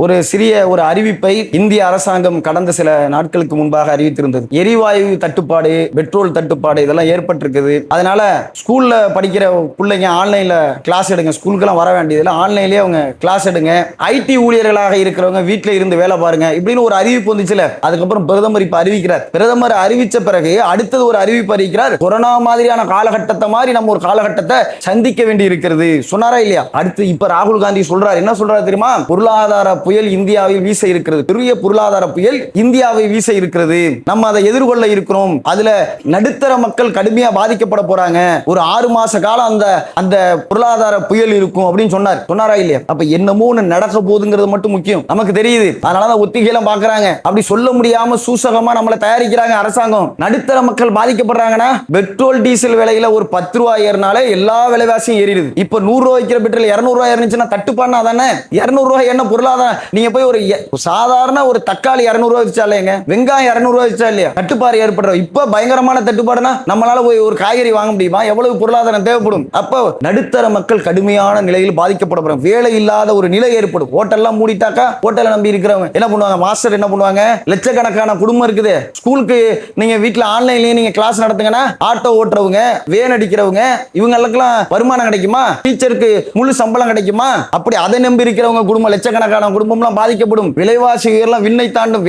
ஒரு சிறிய ஒரு அறிவிப்பை இந்திய அரசாங்கம் கடந்த சில நாட்களுக்கு முன்பாக அறிவித்திருந்தது. எரிவாயு தட்டுப்பாடு, பெட்ரோல் தட்டுப்பாடு இதெல்லாம் ஏற்பட்டிருக்குது. அதனால ஸ்கூல்ல படிக்கிற பிள்ளைங்க ஆன்லைன்ல கிளாஸ் எடுங்க, ஸ்கூலுக்கெல்லாம் வர வேண்டியதில்லை, ஆன்லைன்லயே அவங்க கிளாஸ் எடுங்க, ஐடி ஊழியர்களாக இருக்கிறவங்க வீட்டில் இருந்து வேலை பாருங்க இப்படின்னு ஒரு அறிவிப்பு வந்துச்சுல. அதுக்கப்புறம் பிரதமர் இப்ப அறிவிக்கிறார். பிரதமர் அறிவிச்ச பிறகு அடுத்தது ஒரு அறிவிப்பு அறிவிக்கிறார். கொரோனா மாதிரியான காலகட்டத்தை மாதிரி நம்ம ஒரு காலகட்டத்தை சந்திக்க வேண்டி இருக்கிறது சொன்னாரா இல்லையா? அடுத்து இப்ப ராகுல் காந்தி சொல்றாரு. என்ன சொல்றாரு தெரியுமா? பொருளாதார புயல் இந்தியாவில் வீச இருக்கிறது, பெரிய பொருளாதார புயல் இந்தியாவை வீச இருக்கிறது, நம்ம அதை எதிர்கொள்ள இருக்கிறோம், அதுல நடுத்தர மக்கள் கடுமையா பாதிக்கப்பட போறாங்க, ஒரு 6 மாச காலம் அந்த பொருளாதார புயல் இருக்கும் அப்படின்னு சொன்னாரா இல்லையா? அப்ப என்னமோ நடக்க போகுதுங்கிறது மட்டும் முக்கியம், நமக்கு தெரியுது. அதனாலதான் ஒத்திகையெல்லாம் பாக்குறாங்க. அப்படி சொல்ல முடியாம சூசகமா நம்மளை தயாரிக்கிறாங்க அரசாங்கம். நடுத்தர மக்கள் பாதிக்கப்படுறாங்கன்னா பெட்ரோல் டீசல் விலையில ஒரு 10 ரூபாய் ஏறினாலே எல்லா விலைவாசியும் ஏறிடுது. இப்ப 100 ரூபாய் விற்கிற பெட்ரோல் 200 ரூபாய் ஏறிச்சுன்னா தட்டுப்பாடுனா தானே. 200 ரூபாய் என்ன பொருளாதாரம்? நீங்க போய் ஒரு சாதாரண ஒரு தக்காளி 200 ரூபாய் விற்றா இல்லைங்க, வெங்காயம் 200 ரூபாய் விற்றா இல்லையா, தட்டுப்பாடு ஏற்படுற. இப்ப பயங்கரமான தட்டுப்பாடுனா நம்மளால போய் ஒரு காய்கறி வாங்க முடியுமா? எவ்வளவு பொருளாதாரம் தேவைப்படும்? அப்போ நடுத்தர மக்கள் கடுமையான நிலையில் பாதிக்கப்படுறாங்க. வேலை இல்லாத ஒரு நிலை ஏற்படும். ஹோட்டல்லாம் மூடிட்டாக்கா ஹோட்டலை நம்பி இருக்கிறவங்க என்ன பண்ணுவாங்க? மாஸ்டர் என்ன பண்ணுவாங்க? லட்சக்கணக்கான குடும்பம் இருக்குது. ஸ்கூலுக்கு நீங்க வீட்டுல ஆன்லைன்லயே நீங்க கிளாஸ் நடத்துங்கன்னா ஆட்டோ ஓட்டுறவங்க, வேன் அடிக்கிறவங்க, இவங்களுக்கெல்லாம் வருமானம் கிடைக்குமா? டீச்சருக்கு முழு சம்பளம் கிடைக்குமா? அப்படி அதை நம்பி இருக்கிறவங்க குடும்பம், லட்சக்கணக்கான குடும்பம்லாம் பாதிக்கப்படும். விலைவாசி உயர்லாம் விண்ணை தாண்டும்.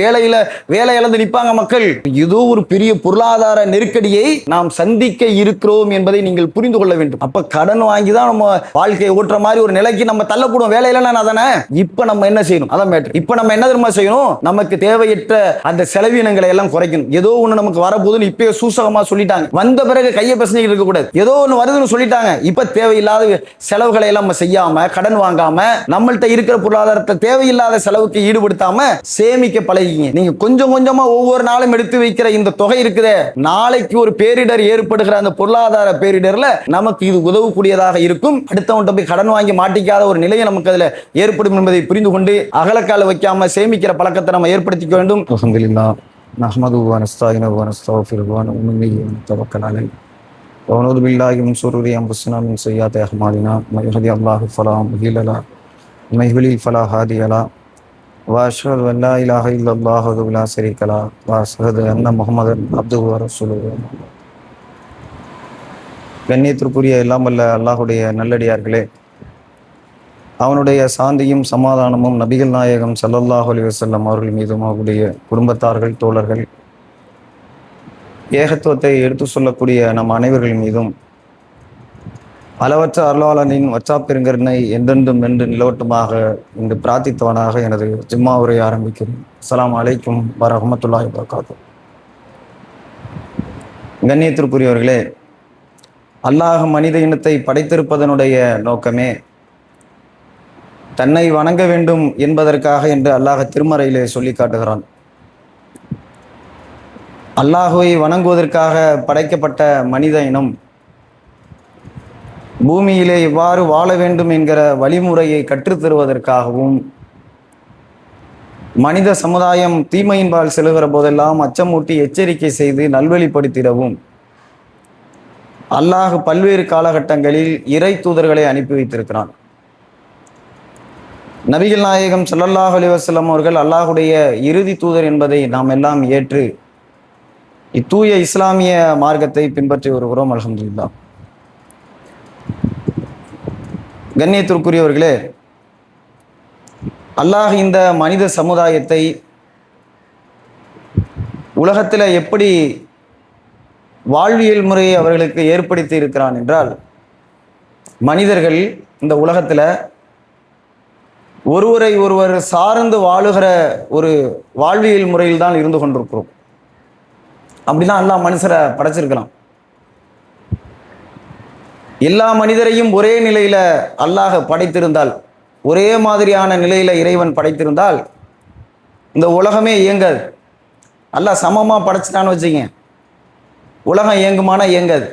வேலை இழந்து நிற்பாங்க மக்கள். ஏதோ ஒரு பெரிய பொருளாதார நெருக்கடியை நாம் சந்திக்க இருக்கிறோம் என்பதை நீங்கள் புரிந்து கொள்ள வேண்டும். அப்ப கடன் வாங்கி தான் நம்ம வாழ்க்கையை ஓட்டுற மாதிரி ஒரு நிலைக்கு நம்ம தள்ளப்படும். வேலை இல்லைன்னா தானே. இப்ப நம்ம என்ன செய்யணும்? அதான் மேட்டர். இப்ப நம்ம என்ன தெரியுமா செய்யணும்? நமக்கு தேவையற்ற அந்த செலவினங்களை எல்லாம் குறைக்கணும். ஏதோ ஒண்ணு நமக்கு வரப்போகுதுன்னு இப்பயே சூசகமா சொல்லிட்டாங்க. வந்த பிறகு கையை பிரச்சனை இருக்க கூடாது. ஏதோ ஒண்ணு வருதுன்னு சொல்லிட்டாங்க. இப்ப தேவையில்லாத செலவுகளை எல்லாம் நம்ம செய்யாம, கடன் வாங்காம, நம்மள்ட்ட இருக்கிற பொருளாதாரத்தை தேவையில்லாத செலவுக்கு ஈடுபடுத்தாம சேமிக்க பழகிங்க. நீங்க கொஞ்சம் கொஞ்சமா ஒவ்வொரு நாளும் எடுத்து வைக்கிற இந்த தொகை இருக்குதே, நாளைக்கு ஒரு பேரிடர் ஏற்படுகிற அந்த பொருளாதார பேரிடர்ல நமக்கு இது உதவக்கூடியதாக இருக்கும். அடுத்தவன்கிட்ட போய் கடன் வாங்கி மாட்டிக்காத ஒரு நிலையை நமக்கு அதுல ஏற்படும் என்பதை புரிந்து கொண்டு அகலக்கால வைக்காம சேமிக்கிற பழக்கத்தை நம்ம ஏற்படுத்திக்க வேண்டும். அல்ஹம்துலில்லாஹ் நஹ்மதுஹு வ நஸ்தஈனுஹு வ நஸ்தக்ஃபிருஹு வ நு'மினு பிஹி வ நதவக்கலு அலைஹி வ நஊது பில்லாஹி மின் ஷுரூரி அன்ஃபுஸினா மின் ஸய்யிஆத்தி அஅமாலினா மன் யஹ்திஹில்லாஹு ஃபலா முضில்ல லஹு வ மன் யுض்லில் ஃபலா ஹாதிய லஹு وأشهد أن لا إله إلا الله وحده لا شريك له وأشهد أن محمدا عبده ورسوله. கண்ணியத்திற்குரிய எல்லாம் வல்ல அல்லாஹ்வுடைய நல்லடியார்களே, அவனுடைய சாந்தியும் சமாதானமும் நபிகள் நாயகம் ஸல்லல்லாஹு அலைஹி வஸல்லம் அவர்கள் மீதும் அவருடைய குடும்பத்தார்கள், தோழர்கள், ஏகத்துவத்தை எடுத்து சொல்லக்கூடிய நம் அனைவர்கள் மீதும் அளவற்ற அருளாளனின் வச்சாப்பெருங்கருணை என்றென்றும் நின்று நிலவட்டுமாக என்று பிரார்த்தித்தவனாக எனது ஜும்மா உரையை ஆரம்பிக்கிறேன். அஸ்ஸலாமு அலைக்கும் வரஹ்மத்துல்லாஹி வபரகாத்துஹு. கண்ணியத்திற்குரியவர்களே, அல்லாஹ் மனித இனத்தை படைத்திருப்பதனுடைய நோக்கமே தன்னை வணங்க வேண்டும் என்பதற்காக என்று அல்லாஹ் திருமறையிலே சொல்லி காட்டுகிறான். அல்லாஹுவை வணங்குவதற்காக படைக்கப்பட்ட மனித இனம் பூமியிலே எவ்வாறு வாழ வேண்டும் என்கிற வழிமுறையை கற்றுத்தருவதற்காகவும், மனித சமுதாயம் தீமையின்பால் செல்கிற போதெல்லாம் அச்சமூட்டி எச்சரிக்கை செய்து நல்வழிப்படுத்திடவும் அல்லாஹ் பல்வேறு காலகட்டங்களில் இறை தூதர்களை அனுப்பி வைத்திருக்கிறான். நபிகள் நாயகம் ஸல்லல்லாஹு அலைஹி வஸல்லம் அவர்கள் அல்லாஹுடைய இறுதி தூதர் என்பதை நாம் எல்லாம் ஏற்று இத்தூய இஸ்லாமிய மார்க்கத்தை பின்பற்றி வருகிறோம். அல்ஹம்துலில்லாஹ். கண்ணியத்திற்குரியவர்களே, அல்லாஹ் இந்த மனித சமுதாயத்தை உலகத்தில் எப்படி வாழ்வியல் முறையை அவர்களுக்கு ஏற்படுத்தி இருக்கிறான் என்றால், மனிதர்கள் இந்த உலகத்தில் ஒருவரை ஒருவர் சார்ந்து வாழுகிற ஒரு வாழ்வியல் முறையில் தான் இருந்து கொண்டிருக்கிறோம். அப்படிதான் அல்லாஹ் மனுஷரை படைச்சிருக்கலாம். எல்லா மனிதரையும் ஒரே நிலையில அல்லாஹ் படைத்திருந்தால், ஒரே மாதிரியான நிலையில இறைவன் படைத்திருந்தால் இந்த உலகமே இயங்காது. அல்லாஹ் சமமா படைச்சிட்டான்னு வச்சுங்க, உலகம் இயங்குமானா இயங்காது.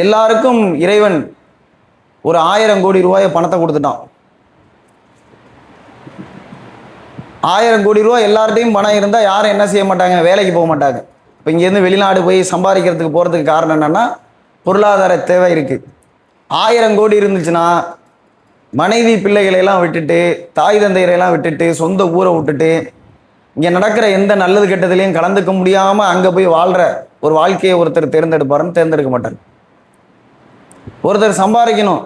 எல்லாருக்கும் இறைவன் ஒரு 1000 கோடி ரூபாய் பணத்தை கொடுத்துட்டான். 1000 கோடி ரூபாய் எல்லார்ட்டையும் பணம் இருந்தால் யாரும் என்ன செய்ய மாட்டாங்க? வேலைக்கு போக மாட்டாங்க. இப்போ இங்கேருந்து வெளிநாடு போய் சம்பாதிக்கிறதுக்கு போகிறதுக்கு காரணம் என்னென்னா பொருளாதார தேவை இருக்குது. 1000 கோடி இருந்துச்சுன்னா மனைவி பிள்ளைகளை எல்லாம் விட்டுட்டு, தாய் தந்தையரை எல்லாம் விட்டுட்டு, சொந்த ஊரை விட்டுட்டு, இங்கே நடக்கிற எந்த நல்லது கெட்டதுலையும் கலந்துக்க முடியாமல் அங்கே போய் வாழ்கிற ஒரு வாழ்க்கையை ஒருத்தர் தேர்ந்தெடுப்பாருன்னு தேர்ந்தெடுக்க மாட்டார். ஒருத்தர் சம்பாதிக்கணும்,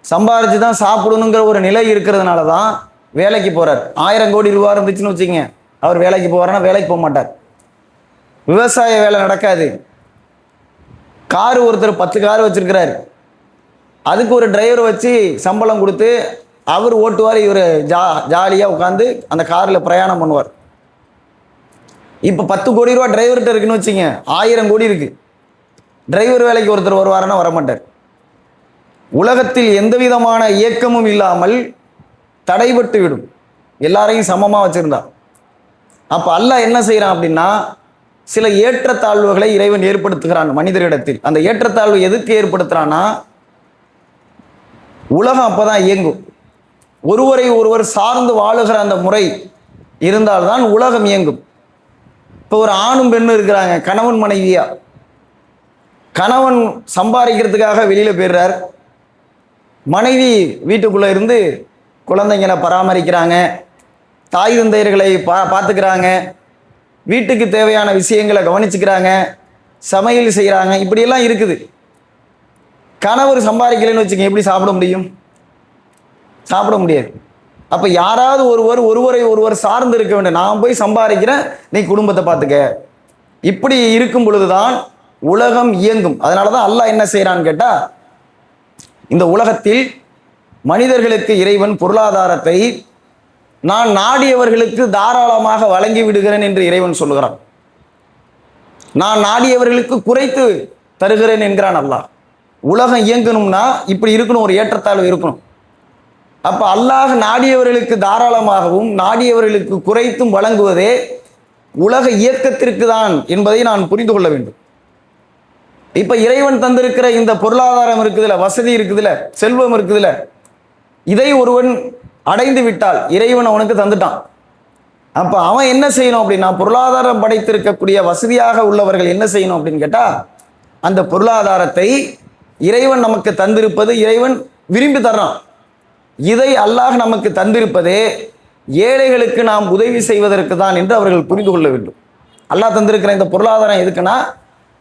சம்பாரிச்சு தான் சாப்பிடணுங்கிற ஒரு நிலை இருக்கிறதுனால தான் வேலைக்கு போகிறார். 1000 கோடி ரூபா இருந்துச்சுன்னு வச்சுங்க, அவர் வேலைக்கு போவார்னா வேலைக்கு போக மாட்டார். விவசாய வேலை நடக்காது. காரு ஒருத்தர் 10 கார் வச்சிருக்கிறார், அதுக்கு ஒரு டிரைவர் வச்சு சம்பளம் கொடுத்து அவர் ஓட்டுவார், இவர் ஜாலியாக உட்காந்து அந்த காரில் பிரயாணம் பண்ணுவார். இப்போ 10 கோடி ரூபா டிரைவர்கிட்ட இருக்குன்னு வச்சுங்க, 1000 கோடி இருக்கு. டிரைவர் வேலைக்கு ஒருத்தர் வருவாருன்னா வரமாட்டார். உலகத்தில் எந்த விதமான இயக்கமும் இல்லாமல் தடைபட்டு விடும், எல்லாரையும் சமமாக வச்சிருந்தா. அப்போ அல்லாஹ் என்ன செய்யறான் அப்படின்னா, சில ஏற்றத்தாழ்வுகளை இறைவன் ஏற்படுத்துகிறான் மனிதரிடத்தில். அந்த ஏற்றத்தாழ்வு எதுக்கு ஏற்படுத்துறான்னா, உலகம் அப்பதான் இயங்கும். ஒருவரை ஒருவர் சார்ந்து வாழுகிற அந்த முறை இருந்தால்தான் உலகம் இயங்கும். இப்போ ஒரு ஆணும் பெண்ணும் இருக்கிறாங்க, கணவன் மனைவியா. கணவன் சம்பாதிக்கிறதுக்காக வெளியில போயிடுறார், மனைவி வீட்டுக்குள்ள இருந்து குழந்தைங்களை பராமரிக்கிறாங்க, தாய் தந்தையர்களை பார்த்துக்கிறாங்க, வீட்டுக்கு தேவையான விஷயங்களை கவனிச்சுக்கிறாங்க, சமையல் செய்கிறாங்க. இப்படியெல்லாம் இருக்குது. கணவர் சம்பாதிக்கலைன்னு வச்சுக்க, எப்படி சாப்பிட முடியும்? சாப்பிட முடியாது. அப்போ யாராவது ஒருவரை ஒருவர் சார்ந்து இருக்க வேண்டும். நான் போய் சம்பாதிக்கிறேன், நீ குடும்பத்தை பார்த்துக்க. இப்படி இருக்கும் பொழுதுதான் உலகம் இயங்கும். அதனால தான் அல்லாஹ் என்ன செய்கிறான்னு கேட்டால், இந்த உலகத்தில் மனிதர்களுக்கு இறைவன் பொருளாதாரத்தை நான் நாடியவர்களுக்கு தாராளமாக வழங்கி விடுகிறேன் என்று இறைவன் சொல்லுகிறான். நான் நாடியவர்களுக்கு குறைத்து தருகிறேன் என்கிறான் அல்லாஹ். உலகம் இயங்கணும்னா இப்படி இருக்கணும், ஒரு ஏற்றத்தாழ்வு இருக்கணும். அப்போ அல்லாஹ் நாடியவர்களுக்கு தாராளமாகவும் நாடியவர்களுக்கு குறைத்தும் வழங்குவதே உலக இயக்கத்திற்கு தான் என்பதை நான் புரிந்து கொள்ள வேண்டும். இப்போ இறைவன் தந்திருக்கிற இந்த பொருளாதாரம் இருக்குதுல, வசதி இருக்குதுல, செல்வம் இருக்குதுல, இதை ஒருவன் அடைந்து விட்டால் இறைவன் அவனுக்கு தந்துட்டான். அப்போ அவன் என்ன செய்யணும் அப்படின்னா, பொருளாதாரம் படைத்திருக்கக்கூடிய வசதியாக உள்ளவர்கள் என்ன செய்யணும் அப்படின்னு கேட்டால், அந்த பொருளாதாரத்தை இறைவன் நமக்கு தந்திருப்பது இறைவன் விரும்பி தர்றான். இதை அல்லாஹ் நமக்கு தந்திருப்பதே ஏழைகளுக்கு நாம் உதவி செய்வதற்கு தான் என்று அவர்கள் புரிந்து கொள்ள வேண்டும். அல்லாஹ் தந்திருக்கிற இந்த பொருளாதாரம் எதுக்குன்னா,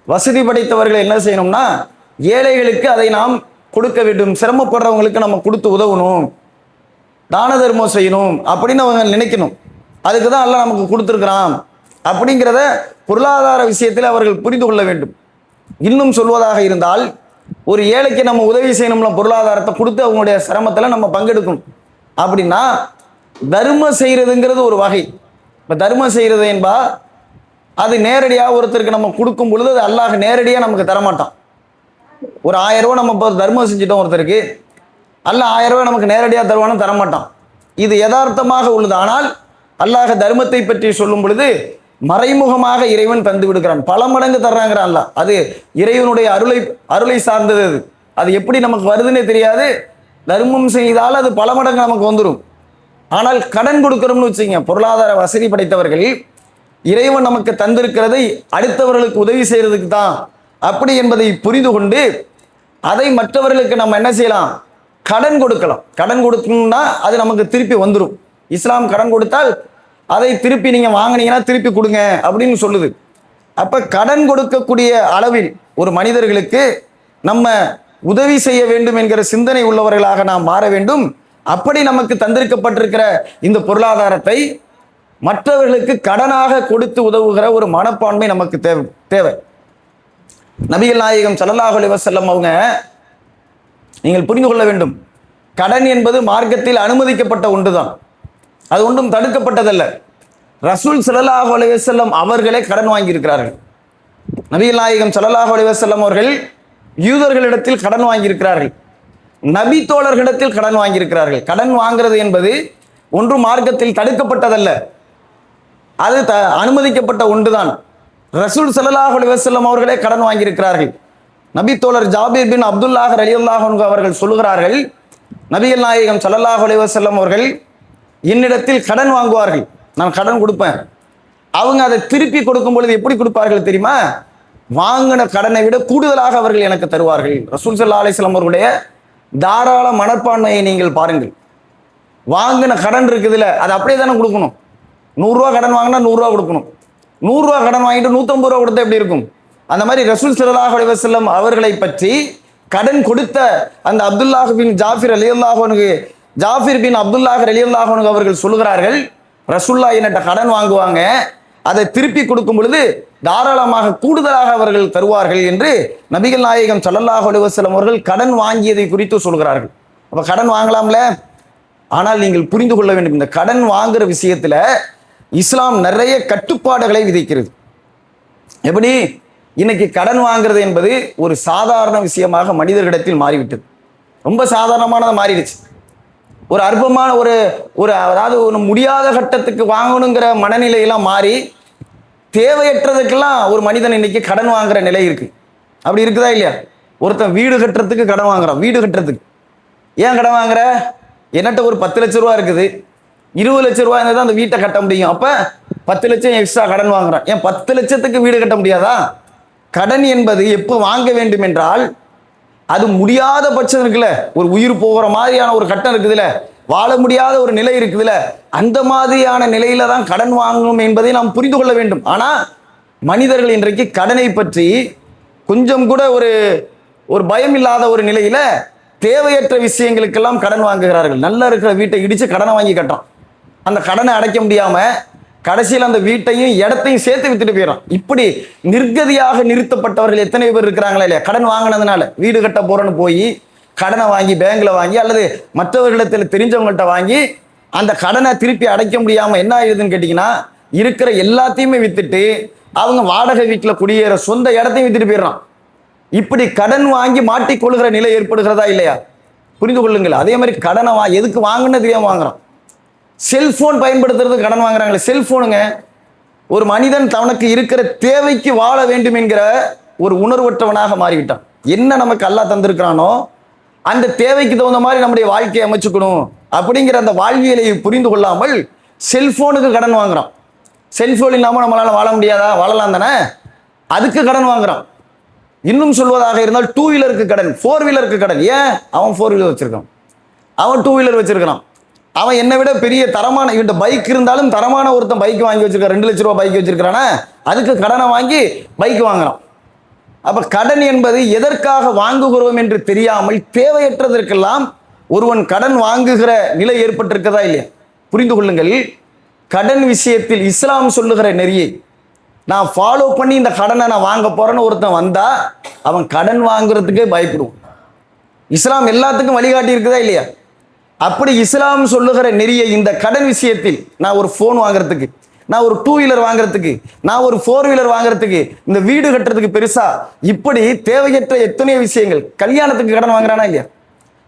வசதி படைத்தவர்கள் என்ன செய்யணும்னா ஏழைகளுக்கு அதை நாம் கொடுக்க வேண்டும், சிரமப்படுறவங்களுக்கு நம்ம கொடுத்து உதவணும், தான தர்மம் செய்யணும் அப்படின்னு அவங்க நினைக்கணும். அதுக்கு தான் அல்லாஹ் நமக்கு கொடுத்துருக்கிறான் அப்படிங்கிறத பொருளாதார விஷயத்தில் அவர்கள் புரிந்து கொள்ள வேண்டும். இன்னும் சொல்வதாக இருந்தால், ஒரு ஏழைக்கு நம்ம உதவி செய்யணும்ல, பொருளாதாரத்தை கொடுத்து அவங்களுடைய சிரமத்தில் நம்ம பங்கெடுக்கணும். அப்படின்னா தர்மம் செய்யறதுங்கிறது ஒரு வகை. இப்போ தர்மம் செய்யறது என்பா அது நேரடியாக ஒருத்தருக்கு நம்ம கொடுக்கும் பொழுது அது அல்லாஹ் நேரடியாக நமக்கு தரமாட்டான். ஒரு 1000 ரூபா நம்ம இப்போ தர்மம் செஞ்சிட்டோம் ஒருத்தருக்கு, அல்லாஹ் 1000 ரூபாய் நமக்கு நேரடியாக தருவானு தரமாட்டான். இது யதார்த்தமாக உள்ளது. ஆனால் அல்லாஹ் தர்மத்தை பற்றி சொல்லும் பொழுது மறைமுகமாக இறைவன் தந்து விடுகிறான், பல மடங்கு தர்றாங்கிறான் அல்லாஹ். அது இறைவனுடைய அருளை சார்ந்தது. அது எப்படி நமக்கு வருதுன்னே தெரியாது. தர்மம் செய்தால் அது பல மடங்கு நமக்கு வந்துடும். ஆனால் கடன் கொடுக்கிறோம்னு வச்சுங்க, பொருளாதார வசதி படைத்தவர்கள் இறைவன் நமக்கு தந்திருக்கிறதை அடுத்தவர்களுக்கு உதவி செய்யறதுக்கு தான் அப்படி என்பதை புரிந்து கொண்டு அதை மற்றவர்களுக்கு நம்ம என்ன செய்யலாம், கடன் கொடுக்கலாம். கடன் கொடுக்கணும்னா அது நமக்கு திருப்பி வந்துடும். இஸ்லாம் கடன் கொடுத்தால் அதை திருப்பி நீங்க வாங்கினீங்கன்னா திருப்பி கொடுங்க அப்படின்னு சொல்லுது. அப்ப கடன் கொடுக்கக்கூடிய அளவில் ஒரு மனிதர்களுக்கு நம்ம உதவி செய்ய வேண்டும் என்கிற சிந்தனை உள்ளவர்களாக நாம் மாற வேண்டும். அப்படி நமக்கு தந்திருக்கப்பட்டிருக்கிற இந்த பொருளாதாரத்தை மற்றவர்களுக்கு கடனாக கொடுத்து உதவுகிற ஒரு மனப்பான்மை நமக்கு தேவை. நபிகள் நாயகம் ஸல்லல்லாஹு அலைஹி வஸல்லம் அவங்க, நீங்கள் புரிந்து கொள்ள வேண்டும், கடன் என்பது மார்க்கத்தில் அனுமதிக்கப்பட்ட ஒன்றுதான், அது ஒன்றும் தடுக்கப்பட்டதல்ல. ரசூல் ஸல்லல்லாஹு அலைஹி வஸல்லம் அவர்களே கடன் வாங்கியிருக்கிறார்கள். நபிகள் நாயகம் ஸல்லல்லாஹு அலைஹி வஸல்லம் அவர்கள் யூதர்களிடத்தில் கடன் வாங்கியிருக்கிறார்கள், நபி தோழர்களிடத்தில் கடன் வாங்கியிருக்கிறார்கள். கடன் வாங்கிறது என்பது ஒன்று மார்க்கத்தில் தடுக்கப்பட்டதல்ல, அது அனுமதிக்கப்பட்ட ஒன்றுதான். ரசூல் ஸல்லல்லாஹு அலைஹி வஸல்லம் அவர்களே கடன் வாங்கியிருக்கிறார்கள். நபி தோழர் ஜாபீர் பின் அப்துல்லாஹ் ரலியல்லாஹு அன்ஹு அவர்கள் சொல்லுகிறார்கள், நபிகள் நாயகம் ஸல்லல்லாஹு அலைஹி வஸல்லம் அவர்கள் என்னிடத்தில் கடன் வாங்குவார்கள், நான் கடன் கொடுப்பேன். அவங்க அதை திருப்பி கொடுக்கும் பொழுது எப்படி கொடுப்பார்கள் தெரியுமா? வாங்கின கடனை விட கூடுதலாக அவர்கள் எனக்கு தருவார்கள். ரசூல் ஸல்லல்லாஹு அலைஹி வஸல்லம் அவர்களுடைய தாராள மனப்பான்மையை நீங்கள் பாருங்கள். வாங்கின கடன் இருக்குதுல்ல, அது அப்படியே தானே கொடுக்கணும். 100 ரூபா கடன் வாங்கினா 100 ரூபா கொடுக்கணும். 100 ரூபா கடன் வாங்கிட்டு 150 ரூபா கொடுத்தா எப்படி இருக்கும்? அந்த மாதிரி ரசூல் ஸல்லல்லாஹு அலைஹி வஸல்லம் அவர்களை பற்றி கடன் கொடுத்த அந்த அப்துல்லாஹ் பின் ஜாஃபிர் ரலியல்லாஹு அன்ஹு, ஜாஃபிர் பின் அப்துல்லாஹ் ரலியல்லாஹு அன்ஹு அவர்கள் சொல்லுகிறார்கள், ரசூலுல்லாஹ் என்னட்ட கடன் வாங்குவாங்க, அதை திருப்பி கொடுக்கும் பொழுது தாராளமாக கூடுதலாக அவர்கள் தருவார்கள் என்று நபிகள் நாயகம் ஸல்லல்லாஹு அலைஹி வஸல்லம் அவர்கள் கடன் வாங்கியதை குறித்து சொல்கிறார்கள். அப்ப கடன் வாங்கலாம்ல. ஆனால் நீங்கள் புரிந்து கொள்ள வேண்டும், இந்த கடன் வாங்குற விஷயத்துல இஸ்லாம் நிறைய கட்டுப்பாடுகளை விதிக்கிறது. எப்படி? இன்னைக்கு கடன் வாங்குறது என்பது ஒரு சாதாரண விஷயமாக மனிதர்களிடத்தில் மாறிவிட்டது. ரொம்ப சாதாரணமானதாக மாறிடுச்சு. ஒரு அற்பமான ஒரு அதாவது ஒரு முடியாத கட்டத்துக்கு வாங்கணுங்கிற மனநிலையெல்லாம் மாறி தேவையற்றதுக்கெல்லாம் ஒரு மனிதன் இன்னைக்கு கடன் வாங்குற நிலை இருக்கு. அப்படி இருக்குதா இல்லையா? ஒருத்தன் வீடு கட்டுறதுக்கு கடன் வாங்குறான். வீடு கட்டுறதுக்கு ஏன் கடன் வாங்குற? என்னட்ட ஒரு 10 லட்ச ரூபா இருக்குது, 20 லட்ச ரூபா இருந்தால் தான் அந்த வீட்டை கட்ட முடியும். அப்ப 10 லட்சம் எக்ஸ்ட்ரா கடன் வாங்குறான். ஏன் 10 லட்சத்துக்கு வீடு கட்ட முடியாதா? கடன் என்பது எப்போ வாங்க வேண்டும் என்றால், அது முடியாத பட்சம் இருக்குல்ல, ஒரு உயிர் போகிற மாதிரியான ஒரு கட்டம் இருக்குதுல்ல, வாழ முடியாத ஒரு நிலை இருக்குதுல்ல, அந்த மாதிரியான நிலையில தான் கடன் வாங்கணும் என்பதை நாம் புரிந்து கொள்ள வேண்டும். ஆனா மனிதர்கள் இன்றைக்கு கடனை பற்றி கொஞ்சம் கூட ஒரு பயம் இல்லாத ஒரு நிலையில தேவையற்ற விஷயங்களுக்கெல்லாம் கடன் வாங்குகிறார்கள். நல்லா இருக்கிற வீட்டை இடிச்சு கடனை வாங்கி கட்டுறான். அந்த கடனை அடைக்க முடியாம கடைசியில் அந்த வீட்டையும் இடத்தையும் சேர்த்து வித்துட்டு போயிடறான். இப்படி நிர்கதியாக நிறுத்தப்பட்டவர்கள் எத்தனை பேர் இருக்கிறாங்களா இல்லையா? கடன் வாங்கினதுனால வீடு கட்ட போறேன்னு போய் கடனை வாங்கி பேங்க்ல வாங்கி அல்லது மற்றவர்களிடத்தில் தெரிஞ்சவங்கள்ட்ட வாங்கி அந்த கடனை திருப்பி அடைக்க முடியாம என்ன ஆயிடுதுன்னு கேட்டீங்கன்னா, இருக்கிற எல்லாத்தையுமே வித்துட்டு அவங்க வாடகை வீட்டில் குடியேற சொந்த இடத்தையும் வித்துட்டு போயிடறான். இப்படி கடன் வாங்கி மாட்டிக்கொள்கிற நிலை ஏற்படுகிறதா இல்லையா? புரிந்து கொள்ளுங்கள். அதே மாதிரி கடனை எதுக்கு வாங்கினது தெரியாம வாங்குறான். செல்போன் பயன்படுத்துறது கடன் வாங்குறாங்களே, செல்போனுங்க. ஒரு மனிதன் தனக்கு இருக்கிற தேவைக்கு வாழ வேண்டும் என்கிற ஒரு உணர்வற்றவனாக மாறிவிட்டான். என்ன நமக்கு அல்லாஹ் தந்திருக்கிறானோ அந்த தேவைக்கு தகுந்த மாதிரி நம்முடைய வாழ்க்கையை அமைச்சுக்கணும் அப்படிங்கிற அந்த வாழ்வியலை புரிந்து கொள்ளாமல் செல்போனுக்கு கடன் வாங்குறான். செல்போன் இல்லாமல் நம்மளால வாழ முடியாதா? வாழலாம் தானே, அதுக்கு கடன் வாங்குறான். இன்னும் சொல்வதாக இருந்தால் 2 வீலருக்கு கடன், 4 வீலருக்கு கடன். ஏன்? அவன் 4 வீலர் வச்சிருக்கான், அவன் 2 வீலர் வச்சிருக்கான். அவன் என்னை விட பெரிய தரமான இவன் பைக் இருந்தாலும் தரமான ஒருத்தன் பைக் வாங்கி வச்சிருக்கான், 2 லட்ச ரூபா பைக் வச்சிருக்கான, அதுக்கு கடனை வாங்கி பைக் வாங்குறான். அப்ப கடன் என்பது எதற்காக வாங்குகிறோம் என்று தெரியாமல் தேவையற்றதற்கெல்லாம் ஒருவன் கடன் வாங்குகிற நிலை ஏற்பட்டிருக்கதா இல்லையா? புரிந்து கொள்ளுங்கள். கடன் விஷயத்தில் இஸ்லாம் சொல்லுகிற நெறியை நான் ஃபாலோ பண்ணி இந்த கடனை நான் வாங்க போறேன்னு ஒருத்தன் வந்தா அவன் கடன் வாங்குறதுக்கே பயப்படுவான். இஸ்லாம் எல்லாத்துக்கும் வழிகாட்டி இருக்குதா இல்லையா? அப்படி இஸ்லாம் சொல்லுகிற நெறியை இந்த கடன் விஷயத்தில், நான் ஒரு போன் வாங்குறதுக்கு, நான் ஒரு 2 வீலர் வாங்குறதுக்கு, நான் ஒரு 4 வீலர் வாங்குறதுக்கு, இந்த வீடு கட்டுறதுக்கு பெருசா, இப்படி தேவையற்ற எத்தனையோ விஷயங்கள், கல்யாணத்துக்கு கடன் வாங்குறானா இல்லையா?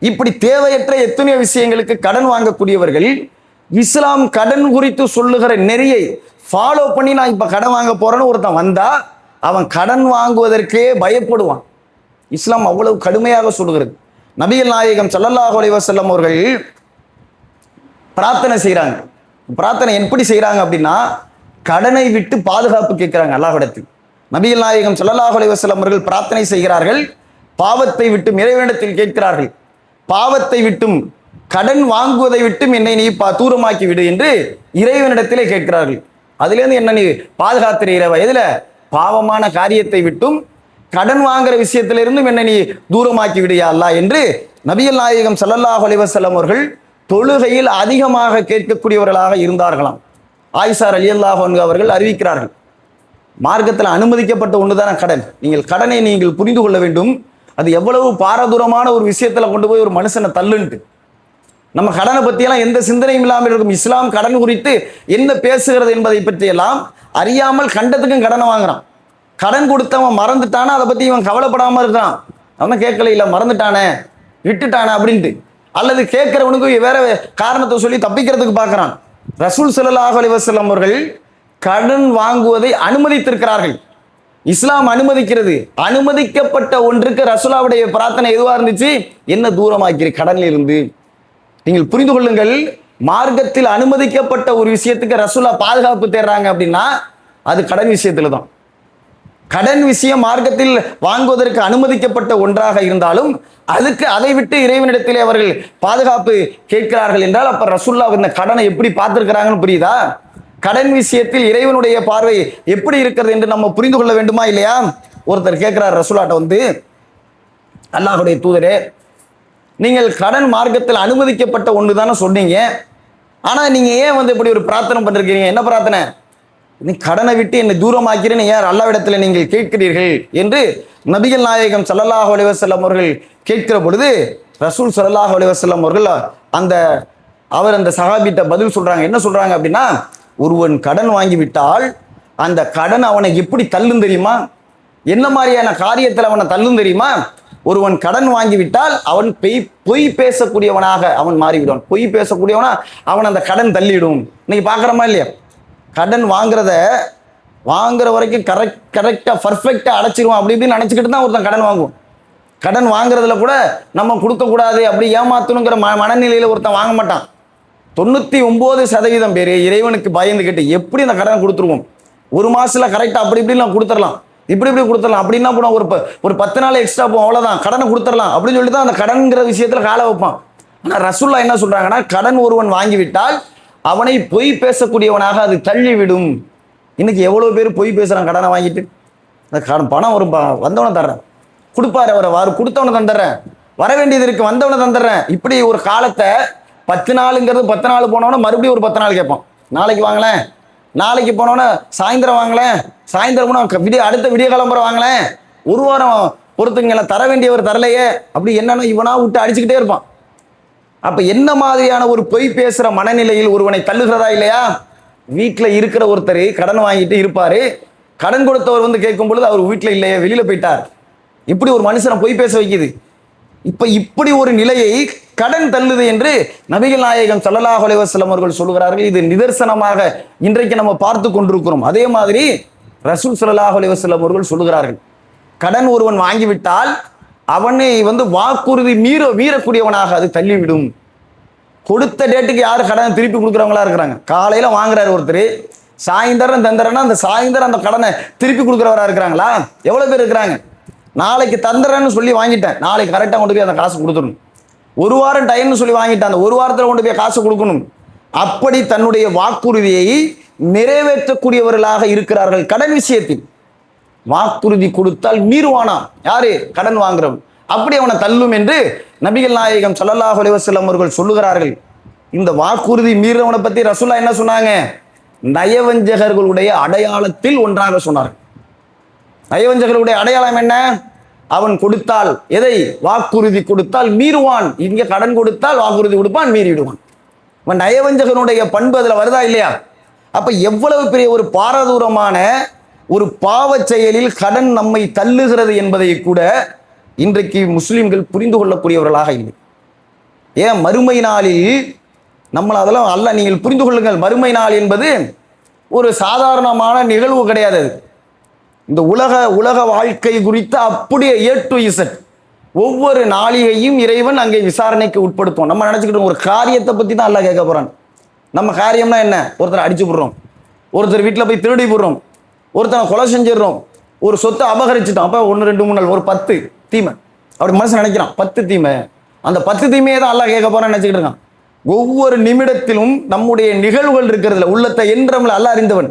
இப்படி தேவையற்ற எத்தனையோ விஷயங்களுக்கு கடன் வாங்கக்கூடியவர்கள் இஸ்லாம் கடன் குறித்து சொல்லுகிற நெறியை ஃபாலோ பண்ணி நான் இப்ப கடன் வாங்க போறேன்னு ஒருத்தன் வந்தா அவன் கடன் வாங்குவதற்கே பயப்படுவான். இஸ்லாம் அவ்வளவு கடுமையாக சொல்லுகிறது. நபிகள் நாயகம் ஸல்லல்லாஹு அலைஹி வஸல்லம் அவர்கள் பிரார்த்தனை செய்கிறாங்க. பிரார்த்தனை எப்படி செய்கிறாங்க அப்படின்னா, கடனை விட்டு பாதுகாப்பு கேட்கிறாங்க அல்லாஹ்விடத்தில். நபிகள் நாயகம் ஸல்லல்லாஹு அலைஹி வஸல்லம் அவர்கள் பிரார்த்தனை செய்கிறார்கள், பாவத்தை விட்டும் இறைவனிடத்தில் கேட்கிறார்கள், பாவத்தை விட்டும் கடன் வாங்குவதை விட்டும் என்னை நீ தூரமாக்கி விடு என்று இறைவனிடத்திலே கேட்கிறார்கள். அதுலேருந்து என்ன நீ பாதுகாத்திருக்கிறவ? எதுல? பாவமான காரியத்தை விட்டும் கடன் வாங்குற விஷயத்திலிருந்தும் என்னை நீ தூரமாக்கி விடுயா அல்லாஹ் என்று நபிகள் நாயகம் ஸல்லல்லாஹு அலைஹி வஸல்லம் அவர்கள் தொழுகையில் அதிகமாக கேட்கக்கூடியவர்களாக இருந்தார்களாம். ஆயிஷா ரலியல்லாஹு அன்ஹா அவர்கள் அறிவிக்கிறார்கள், மார்க்கத்தில் அனுமதிக்கப்பட்ட ஒன்றுதான கடன். நீங்கள் கடனை நீங்கள் புரிந்து கொள்ள வேண்டும், அது எவ்வளவு பாரதூரமான ஒரு விஷயத்துல கொண்டு போய் ஒரு மனுஷனை தள்ளுன்ட்டு. நம்ம கடனை பற்றியெல்லாம் எந்த சிந்தனையும் இல்லாமல் இருக்கும். இஸ்லாம் கடன் குறித்து என்ன பேசுகிறது என்பதை பற்றியெல்லாம் அறியாமல் கண்டத்துக்கும் கடனை வாங்குறான். கடன் கொடுத்தவன் மறந்துட்டானா அதை பற்றி இவன் கவலைப்படாமல் இருக்கிறான். அவன் கேட்கல, இல்லை மறந்துட்டானே விட்டுட்டானே அப்படின்ட்டு, அல்லது கேட்கிறவனுக்கு வேற காரணத்தை சொல்லி தப்பிக்கிறதுக்கு பார்க்குறான். ரசூல் ஸல்லல்லாஹு அலைஹி வஸல்லம் அவர்கள் கடன் வாங்குவதை அனுமதித்திருக்கிறார்கள். இஸ்லாம் அனுமதிக்கிறது. அனுமதிக்கப்பட்ட ஒன்றுக்கு ரசூலாவுடைய பிரார்த்தனை எதுவாக இருந்துச்சு? என்ன தூரமாக்கிற கடனில் இருந்து. நீங்கள் புரிந்து கொள்ளுங்கள், மார்க்கத்தில் அனுமதிக்கப்பட்ட ஒரு விஷயத்துக்கு ரசூலா பாதுகாப்பு தேடுறாங்க அப்படின்னா அது கடன் விஷயத்துல தான். கடன் விஷயம் மார்க்கத்தில் வாங்குவதற்கு அனுமதிக்கப்பட்ட ஒன்றாக இருந்தாலும் அதுக்கு அதை விட்டு இறைவனிடத்திலே அவர்கள் பாதுகாப்பு கேட்கிறார்கள் என்றால் அப்ப ரசூல்லா இந்த கடனை எப்படி பார்த்திருக்கிறாங்கன்னு புரியுதா? கடன் விஷயத்தில் இறைவனுடைய பார்வை எப்படி இருக்கிறது என்று நம்ம புரிந்து கொள்ள வேண்டுமா இல்லையா? ஒருத்தர் கேட்கிறார் ரசூலாட்ட வந்து, அல்லாஹ்வுடைய தூதரே, நீங்கள் கடன் மார்க்கத்தில் அனுமதிக்கப்பட்ட ஒன்று தானே சொன்னீங்க, ஆனா நீங்க ஏன் வந்து இப்படி ஒரு பிரார்த்தனை பண்ணிருக்கீங்க? என்ன பிரார்த்தனை? நீ கடனை விட்டு என்னை தூரமாக்கிறேன்னு யார் அல்லாஹ்விடத்தில் நீங்கள் கேட்கிறீர்கள் என்று நபிகள் நாயகம் ஸல்லல்லாஹு அலைஹி வஸல்லம் அவர்கள் கேட்கிற பொழுது ரசூல் ஸல்லல்லாஹு அலைஹி வஸல்லம் அவர்கள் அந்த சஹாபிட்ட பதில் சொல்றாங்க. என்ன சொல்றாங்க அப்படின்னா, ஒருவன் கடன் வாங்கிவிட்டால் அந்த கடன் அவனை எப்படி தள்ளும் தெரியுமா? என்ன மாதிரியான காரியத்தில் அவனை தள்ளும் தெரியுமா? ஒருவன் கடன் வாங்கிவிட்டால் அவன் பொய் பேசக்கூடியவனாக அவன் மாறிவிடுவான். பொய் பேசக்கூடியவனா அவன் அந்த கடன் தள்ளிவிடும். இன்னைக்கு பார்க்குறோமா இல்லையா? கடன் வாங்குற வரைக்கும் கரெக்டாக பர்ஃபெக்டாக அடைச்சிருவான் அப்படி இப்படின்னு நினச்சிக்கிட்டு தான் ஒருத்தன் கடன் வாங்குவோம். கடன் வாங்குறதுல கூட நம்ம கொடுக்கக்கூடாது அப்படி ஏமாத்தணுங்கிற மனநிலையில் ஒருத்தன் வாங்க மாட்டான். 99% பேர் இறைவனுக்கு பயந்துக்கிட்டு எப்படி அந்த கடனை கொடுத்துருவோம், ஒரு மாசத்துல கரெக்டாக அப்படி இப்படிலாம் கொடுத்துடலாம், இப்படி கொடுத்துடலாம் அப்படின்னா கூட ஒரு 10 நாள் எக்ஸ்ட்ரா போகும், அவ்வளோதான் கடனை கொடுத்துடலாம் அப்படின்னு சொல்லி தான் அந்த கடன்கிற விஷயத்தில் கால வைப்பான். ஆனால் ரசூல்லா என்ன சொல்றாங்கன்னா, கடன் ஒருவன் வாங்கிவிட்டால் அவனை பொய் பேசக்கூடியவனாக அது தள்ளிவிடும். இன்னைக்கு எவ்வளோ பேர் பொய் பேசுகிறான் கடனை வாங்கிட்டு. அந்த கடன் பணம் வரும், வந்தவனை தர்றேன், கொடுப்பாரு அவரை கொடுத்தவனை தந்துடுறேன், வர வேண்டியது இருக்கு வந்தவனை தந்துடுறேன். இப்படி ஒரு காலத்தை 10 நாளுங்கிறது 10 நாள் போனவன மறுபடியும் ஒரு 10 நாள் கேட்பான். நாளைக்கு வாங்கலேன், நாளைக்கு போனவன சாயந்தரம் வாங்கலேன், சாயந்தரம் போனால் அடுத்த விடிய கிளம்புற வாங்கலேன், ஒரு வாரம் பொறுத்துங்களை தர வேண்டியவர் தரலையே, அப்படி என்னன்னா இவனா விட்டு அடிச்சுக்கிட்டே இருப்பான். அப்ப என்ன மாதிரியான ஒரு பொய் பேசுற மனநிலையில் ஒருவனை தள்ளுகிறதா இல்லையா? வீட்டில் இருக்கிற ஒருத்தர் கடன் வாங்கிட்டு இருப்பாரு, கடன் கொடுத்தவர் வந்து கேட்கும் பொழுது அவர் வீட்டில் இல்லையே வெளியில போயிட்டார். இப்படி ஒரு மனுஷனை பொய் பேச வைக்குது. இப்படி ஒரு நிலையை கடன் தள்ளுது என்று நபிகள் நாயகம் ஸல்லல்லாஹு அலைஹி வஸல்லம் அவர்கள் சொல்கிறார்கள். இது நிதர்சனமாக இன்றைக்கு நம்ம பார்த்து கொண்டிருக்கிறோம். அதே மாதிரி ரசூல் ஸல்லல்லாஹு அலைஹி வஸல்லம் அவர்கள் சொல்கிறார்கள், கடன் ஒருவன் வாங்கிவிட்டால் அவனை வந்து வாக்குறுதி மீறக்கூடியவனாக அது தள்ளிவிடும். கொடுத்த டேட்டுக்கு யாரு கடனை திருப்பி கொடுக்குறவங்களா இருக்கிறாங்க? காலையில வாங்குறாரு ஒருத்தர், சாயந்தரம் தந்துறேன்னா அந்த சாயந்தரம் அந்த கடனை திருப்பி கொடுக்குறவரா இருக்கிறாங்களா? எவ்வளவு பேர் இருக்கிறாங்க? நாளைக்கு தந்துறேன்னு சொல்லி வாங்கிட்டேன், நாளைக்கு கரெக்டாக கொண்டு போய் அந்த காசு கொடுத்துடணும். ஒரு வாரம் டைம்னு சொல்லி வாங்கிட்டேன், அந்த ஒரு வாரத்தில் கொண்டு போய் காசு கொடுக்கணும். அப்படி தன்னுடைய வாக்குறுதியை நிறைவேற்றக்கூடியவர்களாக இருக்கிறார்கள். கடன் விஷயத்தில் வாக்குறுதி கொடுத்தால் மீறுவானா யாரு? கடன் வாங்குறவன். அப்படி அவனை தள்ளும் என்று நபிகள் நாயகம் ஸல்லல்லாஹு அலைஹி வஸல்லம் அவர்கள் சொல்லுகிறார்கள். இந்த வாக்குறுதி மீறவனை பத்தி ரசூலுல்லாஹ் என்ன சொன்னாங்க? நயவஞ்சகர்களுடைய அடையாளத்தில் ஒன்றாக சொன்னார்கள். நயவஞ்சகர்களுடைய அடையாளம் என்ன? அவன் கொடுத்தால் எதை? வாக்குறுதி கொடுத்தால் மீறுவான். இங்க கடன் கொடுத்தால் வாக்குறுதி கொடுப்பான், மீறிடுவான். அவன் நயவஞ்சகனுடைய பண்பு அதுல வருதா இல்லையா? அப்ப எவ்வளவு பெரிய ஒரு பாரதூரமான ஒரு பாவ செயலில் கடன் நம்மை தள்ளுகிறது என்பதை கூட இன்றைக்கு முஸ்லிம்கள் புரிந்து கொள்ளக்கூடியவர்களாக இல்லை. ஏன் மறுமை நாளில் நம்மள அதெல்லாம் அல்ல, நீங்கள் புரிந்து கொள்ளுங்கள், மறுமை நாள் என்பது ஒரு சாதாரணமான நிகழ்வு கிடையாது. இந்த உலக வாழ்க்கை குறித்து அப்படியே A to Z ஒவ்வொரு நாளிகையும் இறைவன் அங்கே விசாரணைக்கு உட்படுத்தும். நம்ம நினைச்சுக்கிட்டோம் ஒரு காரியத்தை பத்தி தான் அல்லாஹ் கேட்க போறான். நம்ம காரியம்னா என்ன? ஒருத்தர் அடிச்சு போடுறோம், ஒருத்தர் வீட்டில் போய் திருடி போடுறோம், ஒருத்தனை கொலை செஞ்சிடறோம், ஒரு சொத்தை அபகரிச்சுட்டோம், அப்ப 1 2 3 4 ஒரு 10 தீமை அப்படி மனசு நினைக்கிறான். 10 தீமை, அந்த 10 தீமையை தான் அல்லாஹ் கேட்க போறான்னு நினைச்சுக்கிட்டு இருக்கான். ஒவ்வொரு நிமிடத்திலும் நம்முடைய நிகழ்வுகள் இருக்கிறதுல உள்ளத்தை என்றம்ல அல்லாஹ் அறிந்தவன்.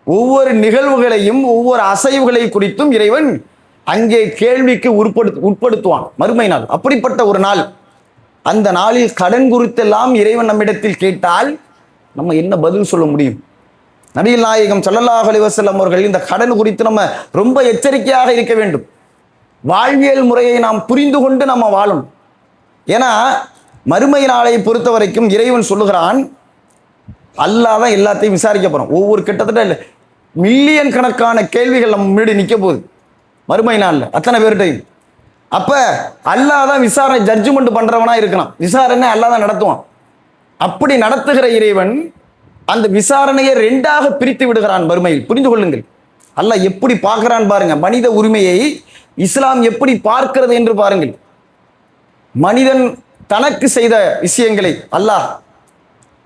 ஒவ்வொரு நிகழ்வுகளையும் ஒவ்வொரு அசைவுகளை குறித்தும் இறைவன் அங்கே கேள்விக்கு உட்படுத்துவான் மறுமை நாள். அப்படிப்பட்ட ஒரு நாள். அந்த நாளில் கடன் குறித்தெல்லாம் இறைவன் நம்மிடத்தில் கேட்டால் நம்ம என்ன பதில் சொல்ல முடியும்? நபிகள் நாயகம் ஸல்லல்லாஹு அலைஹி வஸல்லம் அவர்கள் இந்த கடன் குறித்து நம்ம ரொம்ப எச்சரிக்கையாக இருக்க வேண்டும். வாழ்வியல் முறையை நாம் புரிந்து கொண்டு நம்ம வாழணும். ஏன்னா மறுமை நாளை பொறுத்த வரைக்கும் இறைவன் சொல்லுகிறான், அல்லாஹ் தான் எல்லாத்தையும் விசாரிக்க போறோம். ஒவ்வொரு கிட்டத்தட்ட மில்லியன் கணக்கான கேள்விகள் நம்ம முன்னாடி நிற்க போகுது மறுமை நாளில், அத்தனை பேர்கிட்டையும். அப்ப அல்லாஹ் தான் விசாரணை ஜட்ஜ்மெண்ட் பண்றவனா இருக்கணும். விசாரணை அல்லாஹ் தான் நடத்துவான். அப்படி நடத்துகிற இறைவன் அந்த விசாரணையை 2ஆக பிரித்து விடுகிறான் மறுமையில். புரிந்து கொள்ளுங்கள், அல்லாஹ் எப்படி பார்க்கிறான் பாருங்க. மனித உரிமையை இஸ்லாம் எப்படி பார்க்கிறது என்று பாருங்கள். மனிதன் தனக்கு செய்த விஷயங்களை அல்லாஹ்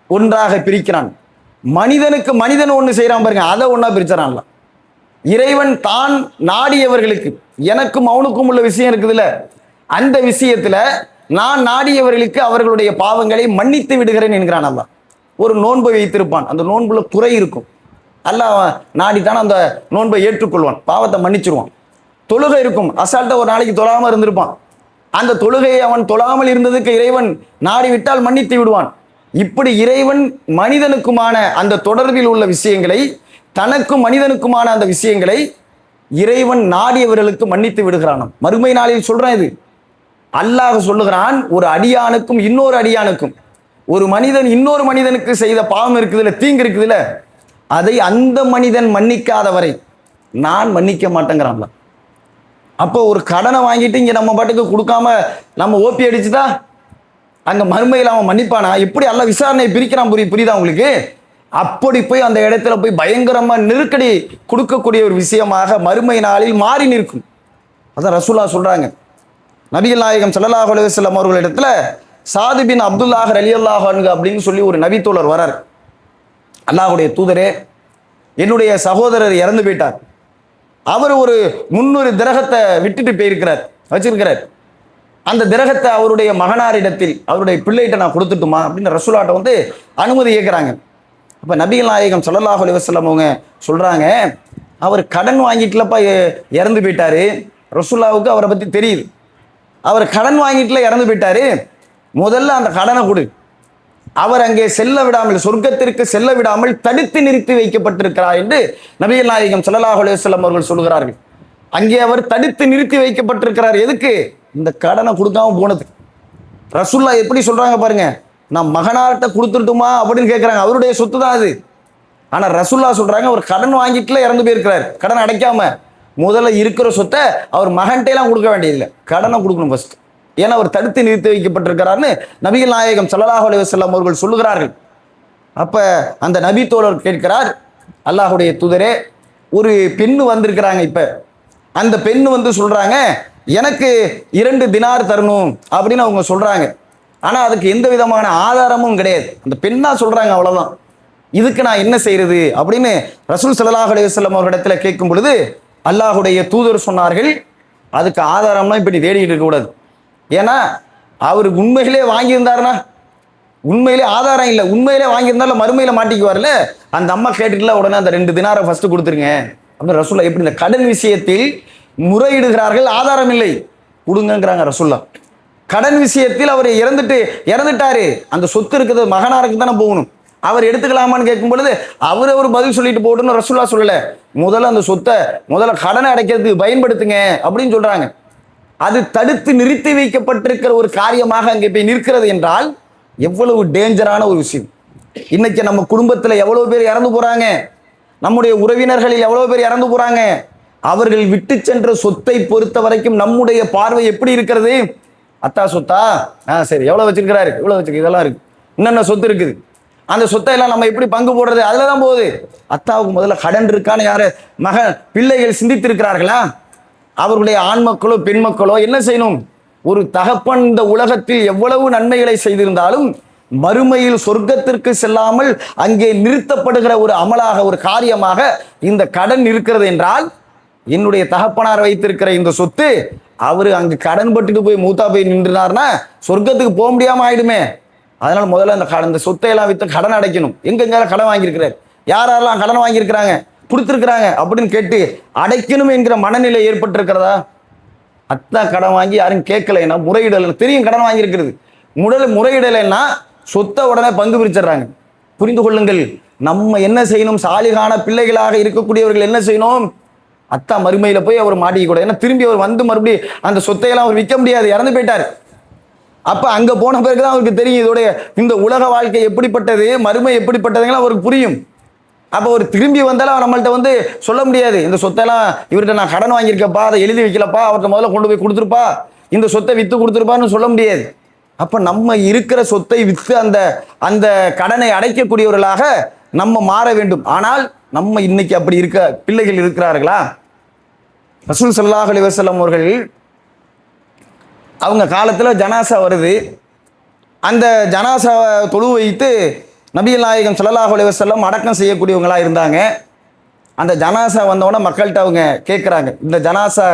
ஒன்றாக பிரிக்கிறான். மனிதனுக்கு மனிதன் ஒன்று செய்யறான் பாருங்க, அதை ஒன்றா பிரிச்சான். இறைவன் தான் நாடியவர்களுக்கு, எனக்கும் அவனுக்கும் உள்ள விஷயம் இருக்குதுல்ல, அந்த விஷயத்துல நான் நாடியவர்களுக்கு அவர்களுடைய பாவங்களை மன்னித்து விடுகிறேன் என்கிறான் அல்லாஹ். ஒரு நோன்பை வைத்திருப்பான், அந்த நோன்புல குறை இருக்கும், அல்லாஹ் நாடித்தான் அந்த நோன்பை ஏற்றுக்கொள்வான், பாவத்தை மன்னிச்சிருவான். தொழுகை இருக்கும், அசால்ட்டா ஒரு நாளைக்கு தொழாம இருந்திருப்பான், அந்த தொழுகையை அவன் தொழாமல் இருந்ததுக்கு இறைவன் நாடி விட்டால் மன்னித்து விடுவான். இப்படி இறைவன் மனிதனுக்குமான அந்த தொடர்பில் உள்ள விஷயங்களை, தனக்கும் மனிதனுக்குமான அந்த விஷயங்களை இறைவன் நாடியவர்களுக்கு மன்னித்து விடுகிறான். மறுமை நாளில் சொல்றான் இது. அல்லாஹ் சொல்லுகிறான், ஒரு அடியானுக்கும் இன்னொரு அடியானுக்கும், ஒரு மனிதன் இன்னொரு மனிதனுக்கு செய்த பாவம் இருக்குதுல்ல, தீங்கு இருக்குதுல்ல, அதை அந்த மனிதன் மன்னிக்காத வரை நான் மன்னிக்க மாட்டேங்கிறான்ல. அப்போ ஒரு கடனை வாங்கிட்டு இங்க நம்ம பாட்டுக்கு கொடுக்காம நம்ம ஓப்பி அடிச்சுட்டா அங்க மறுமையில் அவன் மன்னிப்பானா? எப்படி அல்லாஹ் விசாரணையை பிரிக்கிறான், புரியுதா உங்களுக்கு? அப்படி போய் அந்த இடத்துல போய் பயங்கரமா நெருக்கடி கொடுக்கக்கூடிய ஒரு விஷயமாக மறுமை நாளில் மாறி நிற்கும். அதான் ரசூலுல்லாஹ் சொல்றாங்க, நபிகள் நாயகம் ஸல்லல்லாஹு அலைஹி வஸல்லம் அவர்களிடத்துல சாது பின் அப்துல்லாஹ் ரலியல்லாஹு அன்ஹு அப்படின்னு சொல்லி ஒரு நபி தோழர் வரார். அல்லாஹ்வுடைய தூதரே, என்னுடைய சகோதரர் இறந்து போயிட்டார், அவர் ஒரு 300 திரகத்தை விட்டுட்டு போயிருக்கிறார், வச்சிருக்கிறார், அந்த திரகத்தை அவருடைய மகனாரிடத்தில், அவருடைய பிள்ளைகிட்ட நான் கொடுத்துட்டுமா அப்படின்னு ரசூலாட்ட வந்து அனுமதி கேட்குறாங்க. அப்போ நபிகள் நாயகம் ஸல்லல்லாஹு அலைஹி வஸல்லம் அவங்க சொல்றாங்க, அவர் கடன் வாங்கிட்டுலப்பா இறந்து போயிட்டாரு, ரசூலுல்லாஹ்வுக்கு அவரை பற்றி தெரியுது, அவர் கடன் வாங்கிட்டுல இறந்து போயிட்டாரு, முதல்ல அந்த கடனை கொடு, அவர் அங்கே செல்ல விடாமல், சொர்க்கத்திற்கு செல்ல விடாமல் தடுத்து நிறுத்தி வைக்கப்பட்டிருக்கிறார் என்று நபிகள் நாயகம் ஸல்லல்லாஹு அலைஹி வஸல்லம் அவர்கள் சொல்கிறார்கள். அங்கே அவர் தடுத்து நிறுத்தி வைக்கப்பட்டிருக்கிறார். எதுக்கு? இந்த கடனை கொடுக்காம போனது. ரசூலுல்லாஹ் எப்படி சொல்றாங்க பாருங்க, நான் மகனார்கிட்ட கொடுத்துட்டுமா அப்படின்னு கேட்கிறாங்க, அவருடைய சொத்து தான் அது. ஆனா ரசூலுல்லாஹ் சொல்றாங்க, அவர் கடன் வாங்கிட்டுல இறந்து போயிருக்கிறார், கடன் அடைக்காம, முதல்ல இருக்கிற சொத்தை அவர் மகன்கிட்ட எல்லாம் கொடுக்க வேண்டியதில்லை, கடனை கொடுக்கணும் ஃபர்ஸ்ட், ஏன்னா அவர் தடுத்து நிறுத்தி வைக்கப்பட்டிருக்கிறார்னு நபிகள் நாயகம் ஸல்லல்லாஹு அலைஹி வஸல்லம் அவர்கள் சொல்லுகிறார்கள். அப்ப அந்த நபி தோழர் கேட்கிறார், அல்லாஹ்வுடைய தூதரே, ஒரு பெண்ணு வந்திருக்கிறாங்க, இப்ப அந்த பெண்ணு வந்து சொல்றாங்க, எனக்கு 2 தினார் தரணும் அப்படின்னு அவங்க சொல்றாங்க. ஆனா அதுக்கு எந்த விதமான ஆதாரமும் கிடையாது, அந்த பெண்ணா சொல்றாங்க, அவ்வளவுதான். இதுக்கு நான் என்ன செய்யறது அப்படின்னு ரசூல் ஸல்லல்லாஹு அலைஹி வஸல்லம் அவர்களிடத்துல கேட்கும் பொழுது அல்லாஹ்வுடைய தூதர் சொன்னார்கள், அதுக்கு ஆதாரம்லாம் இப்ப நீ தேடிட்டு இருக்க கூடாது, ஏன்னா அவர் உண்மையிலே வாங்கியிருந்தாருன்னா, உண்மையிலே ஆதாரம் இல்லை, உண்மையிலே வாங்கியிருந்தாலும் மறுமையில மாட்டிக்குவார்ல, அந்த அம்மா கேட்டுட்டுல உடனே அந்த 2 தினாரை ஃபர்ஸ்ட் கொடுத்துருங்க அப்படின்னு ரசூலுல்லாஹ். எப்படி இந்த கடன் விஷயத்தில் முறையிடுகிறார்கள், ஆதாரம் இல்லை, கொடுங்கிறாங்க ரசூலுல்லாஹ். கடன் விஷயத்தில் அவர் இறந்துட்டாரு, அந்த சொத்து இருக்கிறது மகனாருக்கு தானே போகணும், அவர் எடுத்துக்கலாமான்னு கேட்கும் பொழுது அவர் பதில் சொல்லிட்டு போகணும்னு ரசூலுல்லாஹ் சொல்லல, முதல்ல அந்த சொத்தை முதல்ல கடனை அடைக்கிறதுக்கு பயன்படுத்துங்க அப்படின்னு சொல்றாங்க. அது தடுத்து நிறுத்தி வைக்கப்பட்டிருக்கிற ஒரு காரியமாக அங்கே போய் நிற்கிறது என்றால் எவ்வளவு டேஞ்சரான ஒரு விஷயம். இன்னைக்கு நம்ம குடும்பத்துல எவ்வளவு பேர் இறந்து போறாங்க, நம்முடைய உறவினர்களில் எவ்வளவு பேர் இறந்து போறாங்க, அவர்கள் விட்டு சென்ற சொத்தை பொறுத்த வரைக்கும் நம்முடைய பார்வை எப்படி இருக்கிறது? அத்தா சொத்தா, சரி, எவ்வளவு வச்சிருக்கிறாரு, இவ்வளவு வச்சிருக்கு, இதெல்லாம் இருக்கு, என்னென்ன சொத்து இருக்குது, அந்த சொத்தை எல்லாம் நம்ம எப்படி பங்கு போடுறது, அதுலதான் போகுது. அத்தாவுக்கு முதல்ல கடன் இருக்கான்னு யாரு பிள்ளைகள் சிந்தித்து இருக்கிறார்களா? அவர்களுடைய ஆண் மக்களோ பெண் மக்களோ என்ன செய்யணும்? ஒரு தகப்பன் இந்த உலகத்தில் எவ்வளவு நன்மைகளை செய்திருந்தாலும் மறுமையில் சொர்க்கத்திற்கு செல்லாமல் அங்கே நிறுத்தப்படுகிற ஒரு அமலாக, ஒரு காரியமாக இந்த கடன் இருக்கிறது என்றால், என்னுடைய தகப்பனார் வைத்திருக்கிற இந்த சொத்து அவரு அங்கு கடன் பட்டுட்டு போய் மூத்தா போய் நின்றுனார்னா சொர்க்கத்துக்கு போக முடியாம ஆயிடுமே. அதனால முதல்ல இந்த சொத்தை எல்லாம் வித்து கடன் அடைக்கணும். எங்கெங்க கடன் வாங்கியிருக்கிறார், யாரெல்லாம் கடன் வாங்கியிருக்கிறாங்க, கொடுத்துருக்குறாங்க அப்படின்னு கேட்டு அடைக்கணும் என்கிற மனநிலை ஏற்பட்டிருக்கிறதா? அத்தான் கடன் வாங்கி யாரும் கேட்கலைன்னா முறையிடலை, தெரியும் கடன் வாங்கியிருக்கிறது, முறையிடலைன்னா சொத்தை உடனே பங்கு பிரிச்சிடுறாங்க. புரிந்து கொள்ளுங்கள், நம்ம என்ன செய்யணும்? சாலிகான பிள்ளைகளாக இருக்கக்கூடியவர்கள் என்ன செய்யணும்? அத்தா மறுமையில போய் அவர் மாட்டிக்க கூடாது, ஏன்னா திரும்பி அவர் வந்து மறுபடியும் அந்த சொத்தையெல்லாம் அவர் விற்க முடியாது, இறந்து போயிட்டார். அப்ப அங்க போன பிறகுதான் அவருக்கு தெரியும் இதோடைய இந்த உலக வாழ்க்கை எப்படிப்பட்டது, மறுமை எப்படிப்பட்டதுங்களா அவருக்கு புரியும். அப்போ ஒரு திரும்பி வந்தாலும் நம்மள்ட்ட வந்து சொல்ல முடியாது, இந்த சொத்தெல்லாம் இவர்கிட்ட நான் கடன் வாங்கியிருக்கப்பா, அதை எழுதி வைக்கலப்பா, அவர்கிட்ட முதல்ல கொண்டு போய் கொடுத்துருப்பா, இந்த சொத்தை வித்து கொடுத்துருப்பான்னு சொல்ல முடியாது. அப்ப நம்ம இருக்கிற சொத்தை வித்து அந்த கடனை அடைக்கக்கூடியவர்களாக நம்ம மாற வேண்டும். ஆனால் நம்ம இன்னைக்கு அப்படி இருக்க பிள்ளைகள் இருக்கிறார்களா? ரசூல் ஸல்லல்லாஹு அலைஹி வஸல்லம் அவர்கள் அவங்க காலத்துல ஜனாசா வருது, அந்த ஜனாசாவை தொழு வைத்து நபிகள் நாயகம் ஸல்லல்லாஹு அலைஹி வஸல்லம் அடக்கம் செய்யக்கூடியவங்களா இருந்தாங்க. அந்த ஜனாசா வந்தவொடனே மக்கள்கிட்ட அவங்க கேட்குறாங்க, இந்த ஜனாசா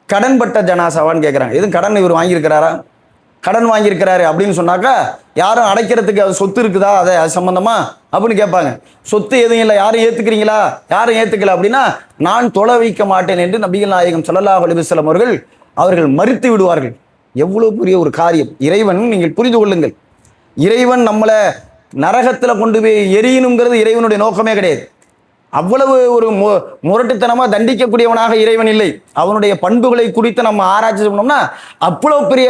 கடன்பட்ட ஜனாசாவான்னு கேட்குறாங்க. எதுவும் கடன் இவர் வாங்கியிருக்கிறாரா? கடன் வாங்கியிருக்கிறாரு அப்படின்னு சொன்னாக்கா யாரும் அடைக்கிறதுக்கு அது சொத்து இருக்குதா, அது சம்பந்தமா அப்படின்னு கேட்பாங்க. சொத்து எதுவும் இல்லை, யாரும் ஏத்துக்கிறீங்களா? யாரும் ஏத்துக்கல அப்படின்னா நான் தொலை வைக்க மாட்டேன் என்று நபிகள் நாயகம் ஸல்லல்லாஹு அலைஹி வஸல்லம் அவர்கள் மறுத்து விடுவார்கள். எவ்வளவு பெரிய ஒரு காரியம்! இறைவன், நீங்கள் புரிந்து கொள்ளுங்கள், இறைவன் நம்மளை நரகத்துல கொண்டு போய் எரியணுங்கிறது இறைவனுடைய நோக்கமே கிடையாது. அவ்வளவு ஒரு முரட்டுத்தனமா தண்டிக்கக்கூடியவனாக இறைவன் இல்லை. அவனுடைய பண்புகளை குறித்து நம்ம ஆராய்ச்சி பண்ணோம்னா அவ்வளவு பெரிய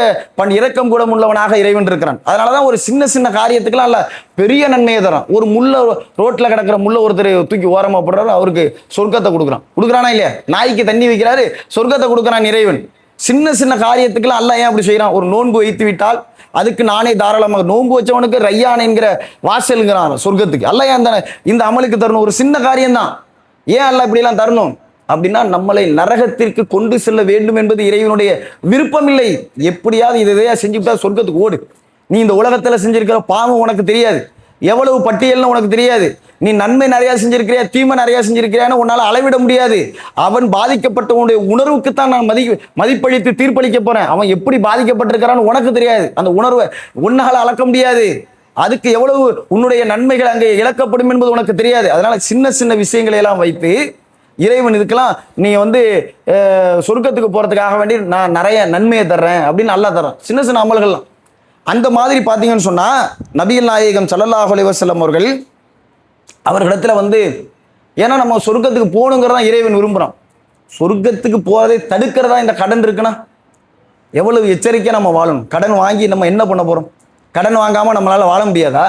இரக்கம் கூட உள்ளவனாக இறைவன் இருக்கிறான். அதனாலதான் ஒரு சின்ன சின்ன காரியத்துக்கெல்லாம் இல்ல பெரிய நன்மையை தரான். ஒரு முள்ள ரோட்ல கிடக்கிற முள்ள ஒருத்தர் தூக்கி ஓரமா போடுறாரு, அவருக்கு சொர்க்கத்தை கொடுக்குறானா இல்லையா? நாய்க்கு தண்ணி வைக்கிறாரு, சொர்க்கத்தை கொடுக்குறான் இறைவன். சின்ன சின்ன காரியத்துக்கெல்லாம் அல்லாஹ் ஏன் அப்படி செய்யறான்? ஒரு நோன்பு வைத்து விட்டால் அதுக்கு நானே தாராளமாக, நோன்பு வச்சவனுக்கு ரையான் என்கிற வாசல்ங்கிறான் சொர்க்கத்துக்கு. அல்லாஹ் ஏன் இந்த அமலுக்கு தரணும்? ஒரு சின்ன காரியம்தான். ஏன் அல்லாஹ் இப்படி எல்லாம் தரணும் அப்படின்னா நம்மளை நரகத்திற்கு கொண்டு செல்ல வேண்டும் என்பது இறைவனுடைய விருப்பம் இல்லை. எப்படியாவது இதையா செஞ்சுட்டா சொர்க்கத்துக்கு ஓடு. நீ இந்த உலகத்துல செஞ்சிருக்கிற பாவம் உனக்கு தெரியாது, எவ்வளவு பட்டியல்னு உனக்கு தெரியாது. நீ நன்மை நிறைய செஞ்சிருக்கிறியா, தீமை நிறைய செஞ்சிருக்கிறியான்னு உன்னால அளவிட முடியாது. அவன் பாதிக்கப்பட்டவனுடைய உணர்வுக்குத்தான் நான் மதிப்பளித்து தீர்ப்பளிக்க போறேன். அவன் எப்படி பாதிக்கப்பட்டிருக்கிறான்னு உனக்கு தெரியாது. அந்த உணர்வை உன்னால அளக்க முடியாது. அதுக்கு எவ்வளவு உன்னுடைய நன்மைகள் அங்கே இழக்கப்படும் என்பது உனக்கு தெரியாது. அதனால சின்ன சின்ன விஷயங்களை எல்லாம் வைத்து இறைவன் இதுக்கெல்லாம் நீ சொர்க்கத்துக்கு போறதுக்காக வேண்டி நான் நிறைய நன்மையை தர்றேன் அப்படின்னு நல்லா தர்றேன். சின்ன சின்ன அமல்கள்லாம் அந்த மாதிரி பார்த்தீங்கன்னு சொன்னா நபிகள் நாயகம் ஸல்லல்லாஹு அலைஹி வஸல்லம் அவர்களிடத்துல ஏன்னா நம்ம சொர்க்கத்துக்கு போகணுங்கிறதா இறைவன் விரும்புகிறான். சொர்க்கத்துக்கு போறதை தடுக்கிறதா இந்த கடன் இருக்குன்னா எவ்வளவு எச்சரிக்கையா நம்ம வாழணும். கடன் வாங்கி நம்ம என்ன பண்ண போறோம்? கடன் வாங்காம நம்மளால வாழ முடியாதா?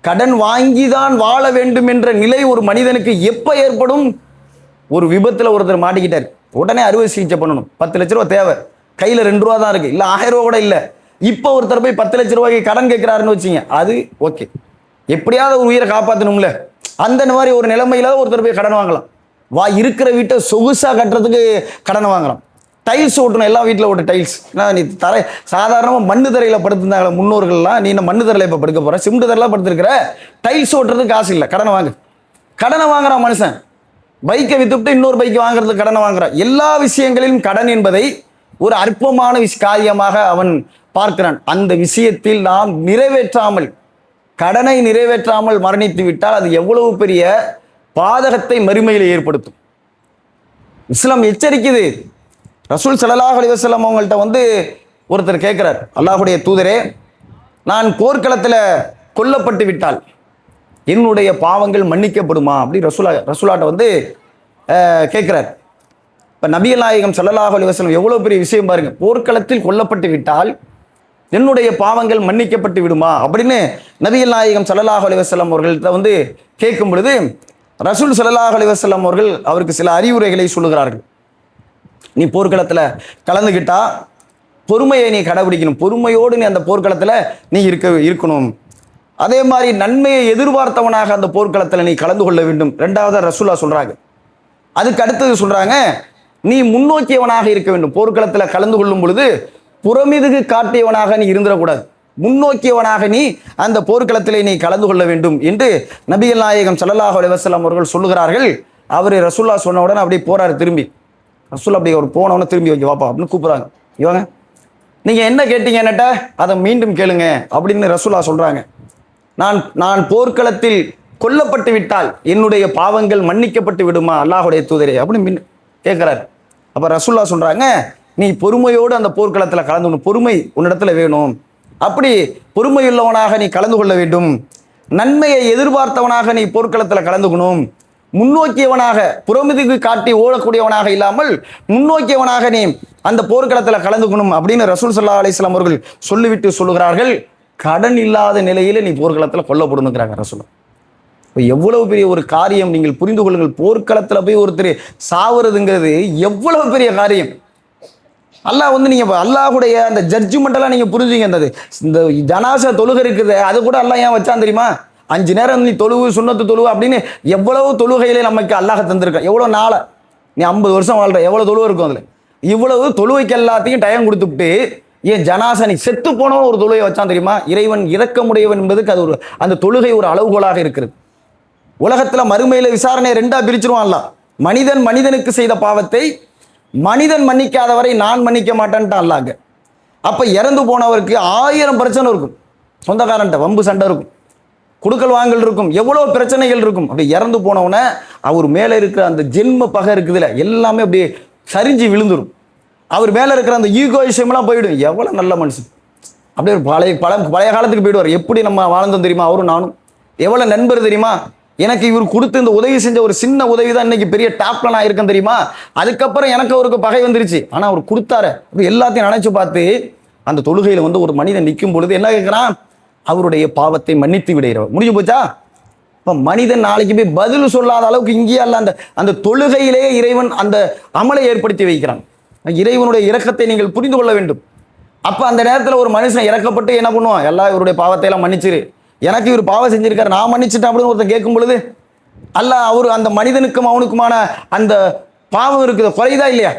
கடன் வாங்கி தான் வாழ வேண்டும் என்ற நிலை ஒரு மனிதனுக்கு எப்ப ஏற்படும்? ஒரு விபத்துல ஒருத்தர் மாட்டிக்கிட்டார், உடனே அறுவை சிகிச்சை பண்ணணும், 10 லட்ச ரூபா தேவை, கையில 2 ரூபா தான் இருக்கு, இல்ல 1000 ரூபா கூட இல்ல. இப்ப ஒருத்தர் போய் 10 லட்ச ரூபாய்க்கு கடன் கேட்கிறாருன்னு வச்சுங்க, அது ஓகே, எப்படியாவது ஒரு உயிரை காப்பாற்றணும்ல. அந்த மாதிரி ஒரு நிலைமையில ஒருத்தர் போய் கடன் வாங்கலாம். இருக்கிற வீட்டை சொகுசா கட்டுறதுக்கு கடன் வாங்கலாம். டைல்ஸ் ஓட்டணும், எல்லா வீட்டில் ஓட்டு டைல்ஸ். நீ சாதாரணமாக மண்ணு தரையில படுத்திருந்தாங்களே முன்னோர்கள்லாம், நீ மண்ணு தரையில இப்போ படுக்க போற, சிமெண்ட் தரையெல்லாம் படுத்திருக்கிற, டைல்ஸ் ஓட்டுறதுக்கு காசு இல்லை, கடனை வாங்க. கடனை வாங்குறான் மனுஷன். பைக்கை வித்துவிட்டு இன்னொரு பைக் வாங்குறதுக்கு கடனை வாங்குறான். எல்லா விஷயங்களிலும் கடன் என்பதை ஒரு அற்பமான காரியமாக அவன் பார்க்கிறான். அந்த விஷயத்தில் நாம் கடனை நிறைவேற்றாமல் மரணித்து விட்டால் அது எவ்வளவு பெரிய பாதகத்தை மறுமையில் ஏற்படுத்தும். இஸ்லாம் எச்சரிக்குது. ரசூல் ஸல்லல்லாஹு அலைஹி வஸல்லம் அவங்கள்ட்ட ஒருத்தர் கேட்கிறார், அல்லாஹ்வுடைய தூதரே, நான் போர்க்களத்தில் கொல்லப்பட்டு விட்டால் என்னுடைய பாவங்கள் மன்னிக்கப்படுமா அப்படி ரசூலாட்ட கேட்கிறார். இப்ப நபிகள் நாயகம் ஸல்லல்லாஹு அலைஹி வஸல்லம் எவ்வளவு பெரிய விஷயம் பாருங்க. போர்க்களத்தில் கொல்லப்பட்டு விட்டால் என்னுடைய பாவங்கள் மன்னிக்கப்பட்டு விடுமா அப்படின்னு நபிகள் நாயகம் ஸல்லல்லாஹு அலைஹி வஸல்லம் அவர்கள்ட்ட கேட்கும் பொழுது ரசூல் ஸல்லல்லாஹு அலைஹி வஸல்லம் அவருக்கு சில அறிவுரைகளை சொல்லுகிறார்கள். நீ போர்க்களத்தில் கலந்துக்கிட்டா பொறுமையை நீ கடைபிடிக்கணும், பொறுமையோடு நீ அந்த போர்க்களத்தில் நீ இருக்கணும். அதே மாதிரி நன்மையை எதிர்பார்த்தவனாக அந்த போர்க்களத்தில் நீ கலந்து கொள்ள வேண்டும். 2வது ரசூலா சொல்றாங்க. அதுக்கு அடுத்தது சொல்றாங்க, நீ முன்னோக்கியவனாக இருக்க வேண்டும். போர்க்களத்தில் கலந்து கொள்ளும் பொழுது புறமிதுகு காட்டியவனாக நீ இருந்துடக்கூடாது, முன்னோக்கியவனாக நீ அந்த போர்க்களத்திலே நீ கலந்து கொள்ள வேண்டும் என்று நபிகள் நாயகம் ஸல்லல்லாஹு அலைஹி வஸல்லம் அவர்கள் சொல்லுகிறார்கள். அவர் ரசூல்லா சொன்ன உடனே அப்படியே போறாரு. திரும்பி ரசூல் அப்படி அவர் போனவன திரும்பி வைக்க வாப்பா அப்படின்னு கூப்பிடுறாங்க. இவங்க நீங்க என்ன கேட்டீங்க என்னட்ட அதை மீண்டும் கேளுங்க அப்படின்னு ரசூலா சொல்றாங்க. நான் போர்க்களத்தில் கொல்லப்பட்டு விட்டால் என்னுடைய பாவங்கள் மன்னிக்கப்பட்டு விடுமா அல்லாஹ்வுடைய தூதரே அப்படின்னு கேட்கிறார். அப்ப ரசூல்லா சொல்றாங்க, நீ பொறுமையோடு அந்த போர்க்களத்தில் கலந்து, பொறுமை உன்னிடத்துல வேணும். அப்படி பொறுமையுள்ளவனாக நீ கலந்து கொள்ள வேண்டும். நன்மையை எதிர்பார்த்தவனாக நீ போர்க்களத்தில் கலந்துக்கணும். முன்னோக்கியவனாக, புறமிதுக்கு காட்டி ஓடக்கூடியவனாக இல்லாமல் முன்னோக்கியவனாக நீ அந்த போர்க்களத்தில் கலந்துக்கணும் அப்படின்னு ரசூல் ஸல்லல்லாஹு அலைஹி வஸல்லம் அவர்கள் சொல்லிவிட்டு சொல்லுகிறார்கள், கடன் இல்லாத நிலையில நீ போர்க்களத்தில் கொல்லப்படுங்கிறாங்க ரசூல். இப்போ எவ்வளவு பெரிய ஒரு காரியம் நீங்கள் புரிந்து கொள்ளுங்கள். போர்க்களத்தில் போய் ஒருத்தர் சாவுறதுங்கிறது எவ்வளவு பெரிய காரியம். அல்லாஹ் நீங்க அல்லாஹ்வுடைய அந்த ஜட்ஜ்மெண்டெல்லாம் நீங்க புரிஞ்சுங்க. இந்த ஜனாசா தொழுகை இருக்குது, அது கூட அல்லாஹ் ஏன் வச்சான் தெரியுமா? 5 நேரம் நீ தொழுவு, சுன்னத்து தொழுவு அப்படின்னு எவ்வளவு தொழுகையிலே நமக்கு அல்லாஹ் தந்திருக்க. எவ்வளவு நாளை நீ 50 வருஷம் வாழ்ற, எவ்வளவு தொழுவை இருக்கும் அதுல. இவ்வளவு தொழுவைக்கு எல்லாத்தையும் டைம் கொடுத்துட்டு ஏன் ஜனாசா நீ செத்து போனவன் ஒரு தொழுகை வச்சான் தெரியுமா? இறைவன் இரக்கமுடையவன் என்பதுக்கு அது அந்த தொழுகை ஒரு அளவுகோலாக இருக்கிறது. உலகத்துல மறுமையில விசாரணை 2ஆ பிரிச்சிருவான் அல்லாஹ். மனிதன் மனிதனுக்கு செய்த பாவத்தை மனிதன் மன்னிக்காதவரை நான் மன்னிக்க மாட்டேன்ட்டான் அல்லாஹ். அப்ப இறந்து போனவருக்கு 1000 பிரச்சனை இருக்கும், சொந்தக்காரன்ட்ட வம்பு சண்டை இருக்கும், கொடுக்கல் வாங்கல் இருக்கும், எவ்வளவு பிரச்சனைகள் இருக்கும். அப்படி இறந்து போனவன அவர் மேல இருக்கிற அந்த ஜென்ம பகை இருக்குதுல எல்லாமே அப்படியே சரிஞ்சு விழுந்துரும். அவர் மேல இருக்கிற அந்த ஈகோயிசம்லாம் போயிடும். எவ்வளவு நல்ல மனுஷன், அப்படியே ஒரு பழைய காலத்துக்கு போயிடுவார். எப்படி நம்ம வாழ்ந்தோம் தெரியுமா, அவரும் நானும். எவ்வளவு நண்பர் தெரியுமா, எனக்கு இவர் கொடுத்து இந்த உதவி செஞ்ச ஒரு சின்ன உதவி தான் இன்னைக்கு பெரிய டாப்ல நான் இருக்கேன் தெரியுமா. அதுக்கப்புறம் எனக்கு அவருக்கு பகை வந்துருச்சு, ஆனா அவர் கொடுத்தாரு. அப்படி எல்லாத்தையும் நினைச்சு பார்த்து அந்த தொழுகையில ஒரு மனிதன் நிற்கும் பொழுது என்ன கேட்கிறான், அவருடைய பாவத்தை மன்னித்து விடுகிறவர். முடிஞ்சு போச்சா? இப்ப மனிதன் நாளைக்கு போய் பதில் சொல்லாத அளவுக்கு இங்கேயே அல்ல, அந்த தொழுகையிலே இறைவன் அந்த அமலை ஏற்படுத்தி வைக்கிறான். இறைவனுடைய இரக்கத்தை நீங்கள் புரிந்து கொள்ள வேண்டும். அப்ப அந்த நேரத்தில் ஒரு மனுஷன் இறக்கப்பட்டு என்ன பண்ணுவான், இவருடைய பாவத்தை எல்லாம் மன்னிச்சிரு, எனக்கு இவர் பாவம் செஞ்சிருக்காரு நான் மன்னிச்சுட்டேன் அப்படின்னு ஒருத்தன் கேட்கும் பொழுது அல்லாஹ் அவர் அந்த மனிதனுக்கும் அவனுக்குமான அந்த பாவம் இருக்குது குறையுதா இல்லையா?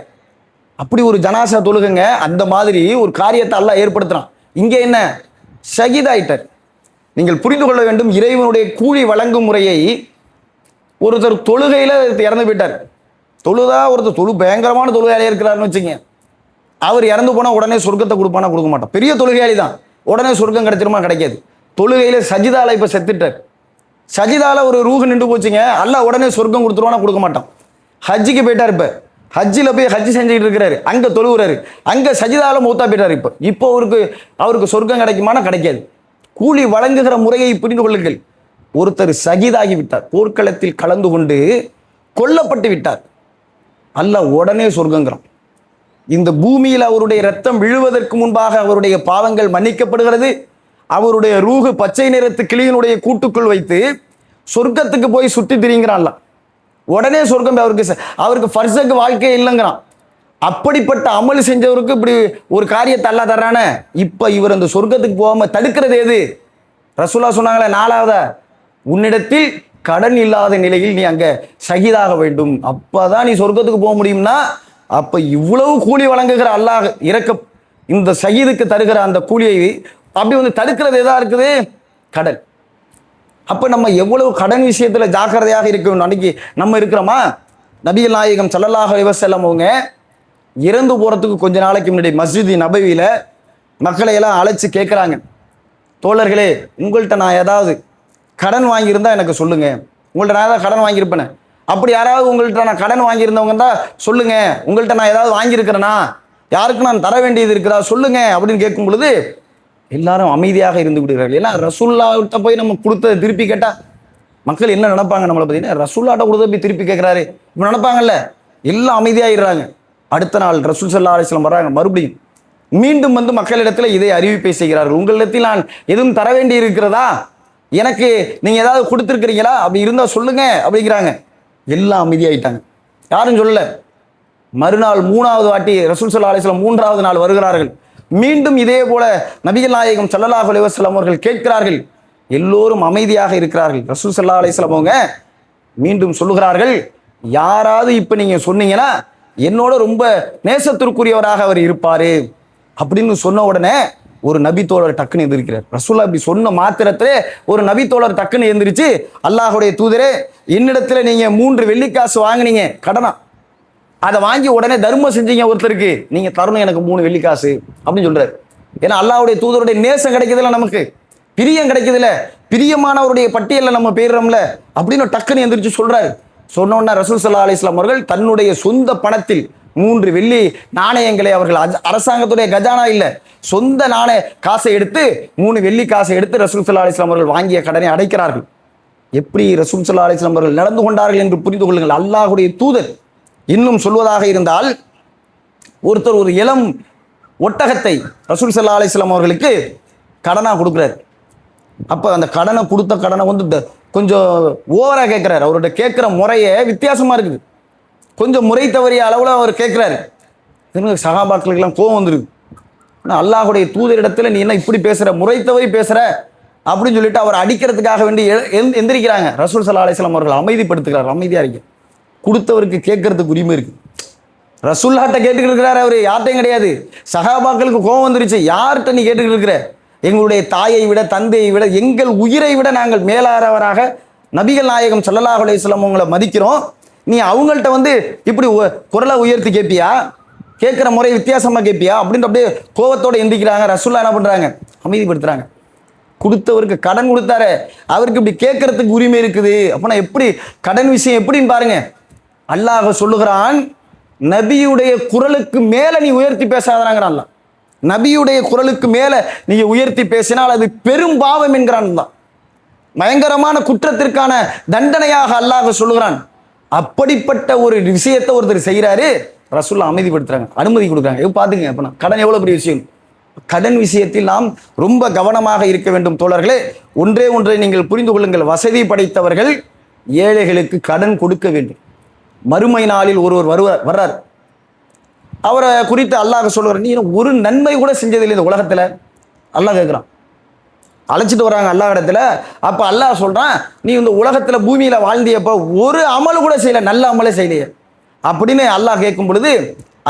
அப்படி ஒரு ஜனாசா தொழுகுங்க. அந்த மாதிரி ஒரு காரியத்தை அல்லாஹ் ஏற்படுத்துறான். இங்கே என்ன, ஷஹீதாயிட்டார். நீங்கள் புரிந்து கொள்ள வேண்டும், இறைவனுடைய கூலி வழங்கும் முறையை. ஒருத்தர் தொழுகையில இறந்து போயிட்டார். தொழுதா ஒருத்தர் பயங்கரமான தொழுகையாளியா இருக்கிறாருன்னு வச்சுங்க, அவர் இறந்து போனா உடனே சொர்க்கத்தை கொடுப்பானா, கொடுக்க மாட்டான். பெரிய தொழுகையாளி தான், உடனே சொர்க்கம் கிடைச்சிருமா, கிடைக்காது. தொழுகையில சஜிதால இப்ப செத்துட்டார். சஜிதால ஒரு ரூஹ் நின்று போச்சுங்க, அல்லாஹ் உடனே சொர்க்கம் கொடுத்துருவானா, கொடுக்க மாட்டான். ஹஜ்ஜிக்கு போயிட்டார். இப்ப ஹஜ்ஜில் போய் ஹஜ்ஜி செஞ்சுட்டு இருக்கிறாரு, அங்க தொழுகிறாரு, அங்க சஜிதால மூத்தா போயிட்டார். இப்போ அவருக்கு சொர்க்கம் கிடைக்குமானா, கிடைக்காது. கூலி வழங்குகிற முறையை புரிந்து கொள்ளுங்கள். ஒருத்தர் சகிதாகி விட்டார், போர்க்களத்தில் கலந்து கொண்டு கொல்லப்பட்டு விட்டார், அல்லாஹ் உடனே சொர்க்கங்கிறான். இந்த பூமியில் அவருடைய ரத்தம் விழுவதற்கு முன்பாக அவருடைய பாவங்கள் மன்னிக்கப்படுகிறது. அவருடைய ரூஹு பச்சை நிறத்து கிளியினுடைய கூட்டுக்குள் வைத்து சொர்க்கத்துக்கு போய் சுற்றி திரிங்கிறான்ல, உடனே சொர்க்கம். அவருக்கு ஃபர்ஸ்டுக்கு வாழ்க்கையே இல்லைங்கிறான். அப்படிப்பட்ட அமல் செஞ்சவருக்கு இப்படி ஒரு காரியத்தை அல்லாஹ் தர்றானே. இப்ப இவர் அந்த சொர்க்கத்துக்கு போகாம தடுக்கிறது எது? ரசூலுல்லாஹ் சொன்னாங்களே, 4வது உன்னிடத்தில் கடன் இல்லாத நிலையில் நீ அங்க ஷஹீதாக வேண்டும், அப்பதான் நீ சொர்க்கத்துக்கு போக முடியும்னா, அப்ப இவ்வளவு கூலி வழங்குகிற அல்லாஹ் இந்த ஷஹீதுக்கு தருகிற அந்த கூலியை அப்படி தடுக்கிறது எதா இருக்குது? கடன். அப்ப நம்ம எவ்வளவு கடன் விஷயத்துல ஜாக்கிரதையாக இருக்கணும். அன்னைக்கு நம்ம இருக்கிறோமா? நபிகள் நாயகம் ஸல்லல்லாஹு அலைஹி வஸல்லம் அவங்க இறந்து போறதுக்கு கொஞ்ச நாளைக்கு முன்னாடி மஸ்ஜித் நபவியில மக்களை எல்லாம் அழைச்சு கேட்கிறாங்க, தோழர்களே உங்கள்கிட்ட நான் ஏதாவது கடன் வாங்கியிருந்தா எனக்கு சொல்லுங்க, உங்கள்கிட்ட நான் ஏதாவது கடன் வாங்கியிருப்பேன், அப்படி யாராவது உங்கள்கிட்ட நான் கடன் வாங்கியிருந்தவங்க தான் சொல்லுங்க, உங்கள்கிட்ட நான் ஏதாவது வாங்கியிருக்கிறேனா, யாருக்கு நான் தர வேண்டியது இருக்கிறா சொல்லுங்க அப்படின்னு கேட்கும் பொழுது எல்லாரும் அமைதியாக இருந்து விடுகிறார்கள். ஏன்னா ரசூலுல்லாஹ்ட்ட போய் நம்ம கொடுத்ததை திருப்பி கேட்டா மக்கள் என்ன நினைப்பாங்க, நம்மளை பார்த்தீங்கன்னா ரசூலுல்லாஹ்ட்ட கொடுத்ததை போய் திருப்பி கேட்கிறாரு இப்ப நினைப்பாங்கல்ல, எல்லாம் அமைதியாயிடுறாங்க. அடுத்த நாள் ரசூல் ஸல்லல்லாஹு அலைஹி வஸல்லம் வர்றாங்க, மறுபடியும் மீண்டும் மக்களிடத்துல இதை அறிவிப்பை செய்கிறார்கள். உங்களிடத்தில் நான் எதுவும் தர வேண்டி இருக்கிறதா, எனக்கு நீங்க ஏதாவது கொடுத்துருக்கிறீங்களா, அப்படி இருந்தா சொல்லுங்க அப்படிங்கிறாங்க. எல்லாம் அமைதியாயிட்டாங்க, யாரும் சொல்லல. மறுநாள் 3வது வாட்டி ரசூல் ஸல்லல்லாஹு அலைஹி வஸல்லம் 3வது நாள் வருகிறார்கள். மீண்டும் இதே போல நபிகள் நாயகம் ஸல்லல்லாஹு அலைஹி வஸல்லம் அவர்கள் கேட்கிறார்கள், எல்லோரும் அமைதியாக இருக்கிறார்கள். ரசூல் ஸல்லல்லாஹு அலைஹி வஸல்லம் அவங்க மீண்டும் சொல்லுகிறார்கள், யாராவது இப்ப நீங்க சொன்னீங்கன்னா என்னோட ரொம்ப நேசத்திற்குரியவராக அவர் இருப்பாரு அப்படின்னு சொன்ன உடனே ஒரு நபி தோழர் டக்குன்னு எந்திரிக்கிறார். ரசூலுல்லாஹ் இப்படி சொன்ன மாத்திரத்திலே ஒரு நபி தோழர் டக்குன்னு எந்திரிச்சு, அல்லாஹ்வுடைய தூதரே, என்னிடத்துல நீங்க 3 வெள்ளிக்காசு வாங்கினீங்க கடனா, அதை வாங்கி உடனே தர்மம் செஞ்சீங்க ஒருத்தருக்கு, நீங்க தரணும் எனக்கு 3 வெள்ளிக்காசு அப்படின்னு சொல்றாரு. ஏன்னா அல்லாஹ்வுடைய தூதருடைய நேசம் கிடைக்குதுல்ல, நமக்கு பிரியம் கிடைக்குதுல்ல, பிரியமானவருடைய பட்டியலில் நம்ம போயிடுறோம்ல அப்படின்னு டக்குன்னு எந்திரிச்சு சொல்றாரு. சொன்ன உடனே ரசூல் ஸல்லல்லாஹு அலைஹி வஸல்லம் அவர்கள் தன்னுடைய சொந்த பணத்தில் 3 வெள்ளி நாணயங்களை, அவர்கள் அரசாங்கத்துடைய கஜானா இல்ல, சொந்த நாணய காசை எடுத்து 3 வெள்ளி காசை எடுத்து ரசூல் ஸல்லல்லாஹு அலைஹி வஸல்லம் அவர்கள் வாங்கிய கடனை அடைக்கிறார்கள். எப்படி ரசூல் ஸல்லல்லாஹு அலைஹி வஸல்லம் அவர்கள் நடந்து கொண்டார்கள் என்று புரிந்து கொள்ளுங்கள். அல்லாஹ்வுடைய தூதர் இன்னும் சொல்வதாக இருந்தால், ஒருத்தர் ஒரு இளம் ஒட்டகத்தை ரசூல் ஸல்லல்லாஹு அலைஹி வஸல்லம் அவர்களுக்கு கடனா கொடுக்குறாரு. அப்ப அந்த கடனை கொடுத்த கடனை கொஞ்சம் ஓவரா கேட்கிறாரு. அவருடைய கேட்கிற முறையே வித்தியாசமா இருக்குது. கொஞ்சம் முறை தவறிய அளவுல அவர் கேட்கிறாரு. சஹாபாக்களுக்கெல்லாம் கோபம் வந்துருக்கு. அல்லாஹ்வுடைய தூதரிடத்துல நீ என்ன இப்படி பேசுற, முறை தவறி பேசுற அப்படின்னு சொல்லிட்டு அவர் அடிக்கிறதுக்காக வேண்டி எந்திரிக்கிறாங்க. ரசூல் ஸல்லல்லாஹு அலைஹி வஸல்லம் அவர்கள் அமைதிப்படுத்துகிறார். அமைதியா இருக்கு, கொடுத்தவருக்கு கேட்கறதுக்கு உரிமை இருக்கு. ரசூலுல்லாஹ்ட்ட கேட்டுக்கிட்டு இருக்கிறாரு, அவரு யார்ட்டையும் கிடையாது. சஹாபாக்களுக்கு கோபம் வந்துருச்சு, யார்கிட்ட நீ கேட்டுக்கிட்டு இருக்கிற, எங்களுடைய தாயை விட தந்தையை விட எங்கள் உயிரை விட நாங்கள் மேலானவராக நபிகள் நாயகம் ஸல்லல்லாஹு அலைஹி வஸல்லம் உங்களை மதிக்கிறோம், நீ அவங்கள்ட்ட வந்து இப்படி குரலை உயர்த்தி கேட்பியா? கேட்குற முறை வித்தியாசமாக கேட்பியா அப்படின்ற அப்படியே கோவத்தோடு எந்திக்கிறாங்க. ரசூல்லா என்ன பண்ணுறாங்க? அமைதிப்படுத்துறாங்க. கொடுத்தவருக்கு கடன் கொடுத்தாரு, அவருக்கு இப்படி கேட்கறதுக்கு உரிமை இருக்குது அப்படின்னா எப்படி கடன் விஷயம் எப்படின்னு பாருங்க. அல்லாஹ் சொல்லுகிறான், நபியுடைய குரலுக்கு மேல நீ உயர்த்தி பேசாதனாங்கிறான். நபியுடைய குரலுக்கு மேல நீங்க உயர்த்தி பேசினால் அது பெரும் பாவம் என்கிறான். தான் பயங்கரமான குற்றத்திற்கான தண்டனையாக அல்லாஹ் சொல்லுகிறான். அப்படிப்பட்ட ஒரு விஷயத்தை ஒருத்தர் செய்யறாரு, ரசூலுல்லாஹ் அமைதிப்படுத்துறாங்க, அனுமதி கொடுக்குறாங்க. பாத்துங்க, அப்ப கடன் எவ்வளவு பெரிய விஷயம். கடன் விஷயத்தில் நாம் ரொம்ப கவனமாக இருக்க வேண்டும் தோழர்களே. ஒன்றை நீங்கள் புரிந்து கொள்ளுங்கள். வசதி படைத்தவர்கள் ஏழைகளுக்கு கடன் கொடுக்க வேண்டும். மறுமை நாளில் ஒருவர் வர்றார், அவரை குறித்து அல்லாஹ் சொல்லுவார், நீ ஒரு நன்மை கூட செஞ்சதில்லை இந்த உலகத்துல. அல்லாஹ் கேட்கிறான், அழைச்சிட்டு வராங்க அல்லாஹ் இடத்துல. அப்ப அல்லாஹ் சொல்றான், நீ இந்த உலகத்துல பூமியில வாழ்ந்தியப்ப ஒரு அமல் கூட செய்யல, நல்ல அமலே செய்யலையே அப்படின்னு அல்லாஹ் கேட்கும் பொழுது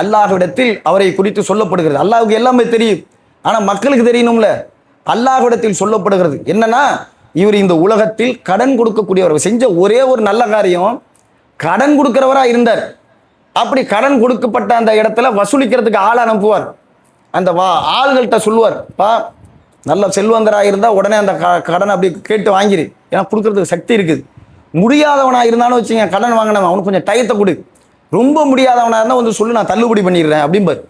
அல்லாஹ்விடத்தில் அவரை குறித்து சொல்லப்படுகிறது. அல்லாஹ்வுக்கு எல்லாமே தெரியும், ஆனா மக்களுக்கு தெரியணும்ல. அல்லாஹ்விடத்தில் சொல்லப்படுகிறது என்னன்னா, இவர் இந்த உலகத்தில் கடன் கொடுக்கக்கூடியவர். செஞ்ச ஒரே ஒரு நல்ல காரியம் கடன் கொடுக்கிறவரா இருந்தார். அப்படி கடன் கொடுக்கப்பட்ட அந்த இடத்துல வசூலிக்கிறதுக்கு ஆள் அனுப்புவார். அந்த ஆள்கள்கிட்ட சொல்லுவார், பா நல்ல செல்வந்தராக இருந்தால் உடனே அந்த கடனை அப்படி கேட்டு வாங்கிரு, ஏன்னா கொடுக்கறதுக்கு சக்தி இருக்குது. முடியாதவனாக இருந்தாலும் வச்சுங்க, கடன் வாங்கினவன் அவனுக்கு கொஞ்சம் டயத்தை கொடு. ரொம்ப முடியாதவனாக இருந்தால் வந்து சொல்லு, நான் தள்ளுபடி பண்ணிடுறேன் அப்படிம்பார்.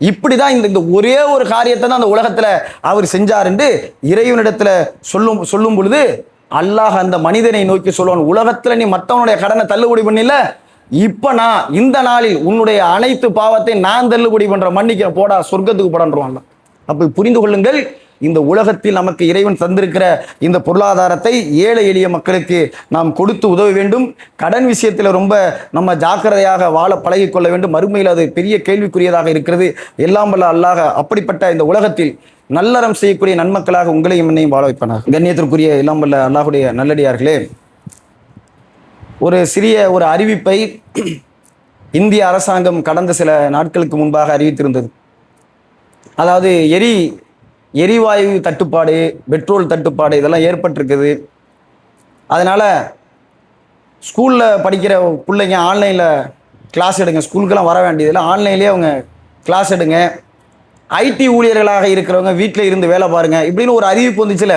இப்படிதான் இந்த ஒரே ஒரு காரியத்தை தான் அந்த உலகத்துல அவர் செஞ்சார் என்று இறைவனிடத்துல சொல்லும் பொழுது அல்லாஹ் அந்த மனிதனை நோக்கி சொல்லுவான், உலகத்துல நீ மற்றவனுடைய கடனை தள்ளுபடி பண்ணல, இப்ப நான் இந்த நாளில் உன்னுடைய அனைத்து பாவத்தை நான் தள்ளுபடி பண்ற, மன்னிக்க போடா, சொர்க்கத்துக்கு போடான்றான். அப்ப புரிந்து கொள்ளுங்கள், இந்த உலகத்தில் நமக்கு இறைவன் தந்திருக்கிற இந்த பொருளாதாரத்தை ஏழை எளிய மக்களுக்கு நாம் கொடுத்து உதவ வேண்டும். கடன் விஷயத்தில் ரொம்ப நம்ம ஜாக்கிரதையாக வாழ பழகி கொள்ள வேண்டும். மறுமையில் அது பெரிய கேள்விக்குரியதாக இருக்கிறது. எல்லாம் வல்ல அல்லாஹ் அப்படிப்பட்ட இந்த உலகத்தில் நல்லறம் செய்யக்கூடிய நன்மக்களாக உங்களையும் என்னையும் வாழ வைப்பானார். கண்ணியத்திற்குரிய எல்லாம் வல்ல அல்லாஹுடைய நல்லடியார்களே, ஒரு சிறிய ஒரு அறிவிப்பை இந்திய அரசாங்கம் கடந்த சில நாட்களுக்கு முன்பாக அறிவித்திருந்தது. அதாவது எரிவாயு தட்டுப்பாடு, பெட்ரோல் தட்டுப்பாடு இதெல்லாம் ஏற்பட்டிருக்குது. அதனால் ஸ்கூலில் படிக்கிற பிள்ளைங்க ஆன்லைனில் கிளாஸ் எடுங்க, ஸ்கூலுக்கெல்லாம் வர வேண்டியதில்லை, ஆன்லைன்லேயே அவங்க கிளாஸ் எடுங்க. ஐடி ஊழியர்களாக இருக்கிறவங்க வீட்டில் இருந்து வேலை பாருங்கள் இப்படின்னு ஒரு அறிவிப்பு வந்துச்சுல.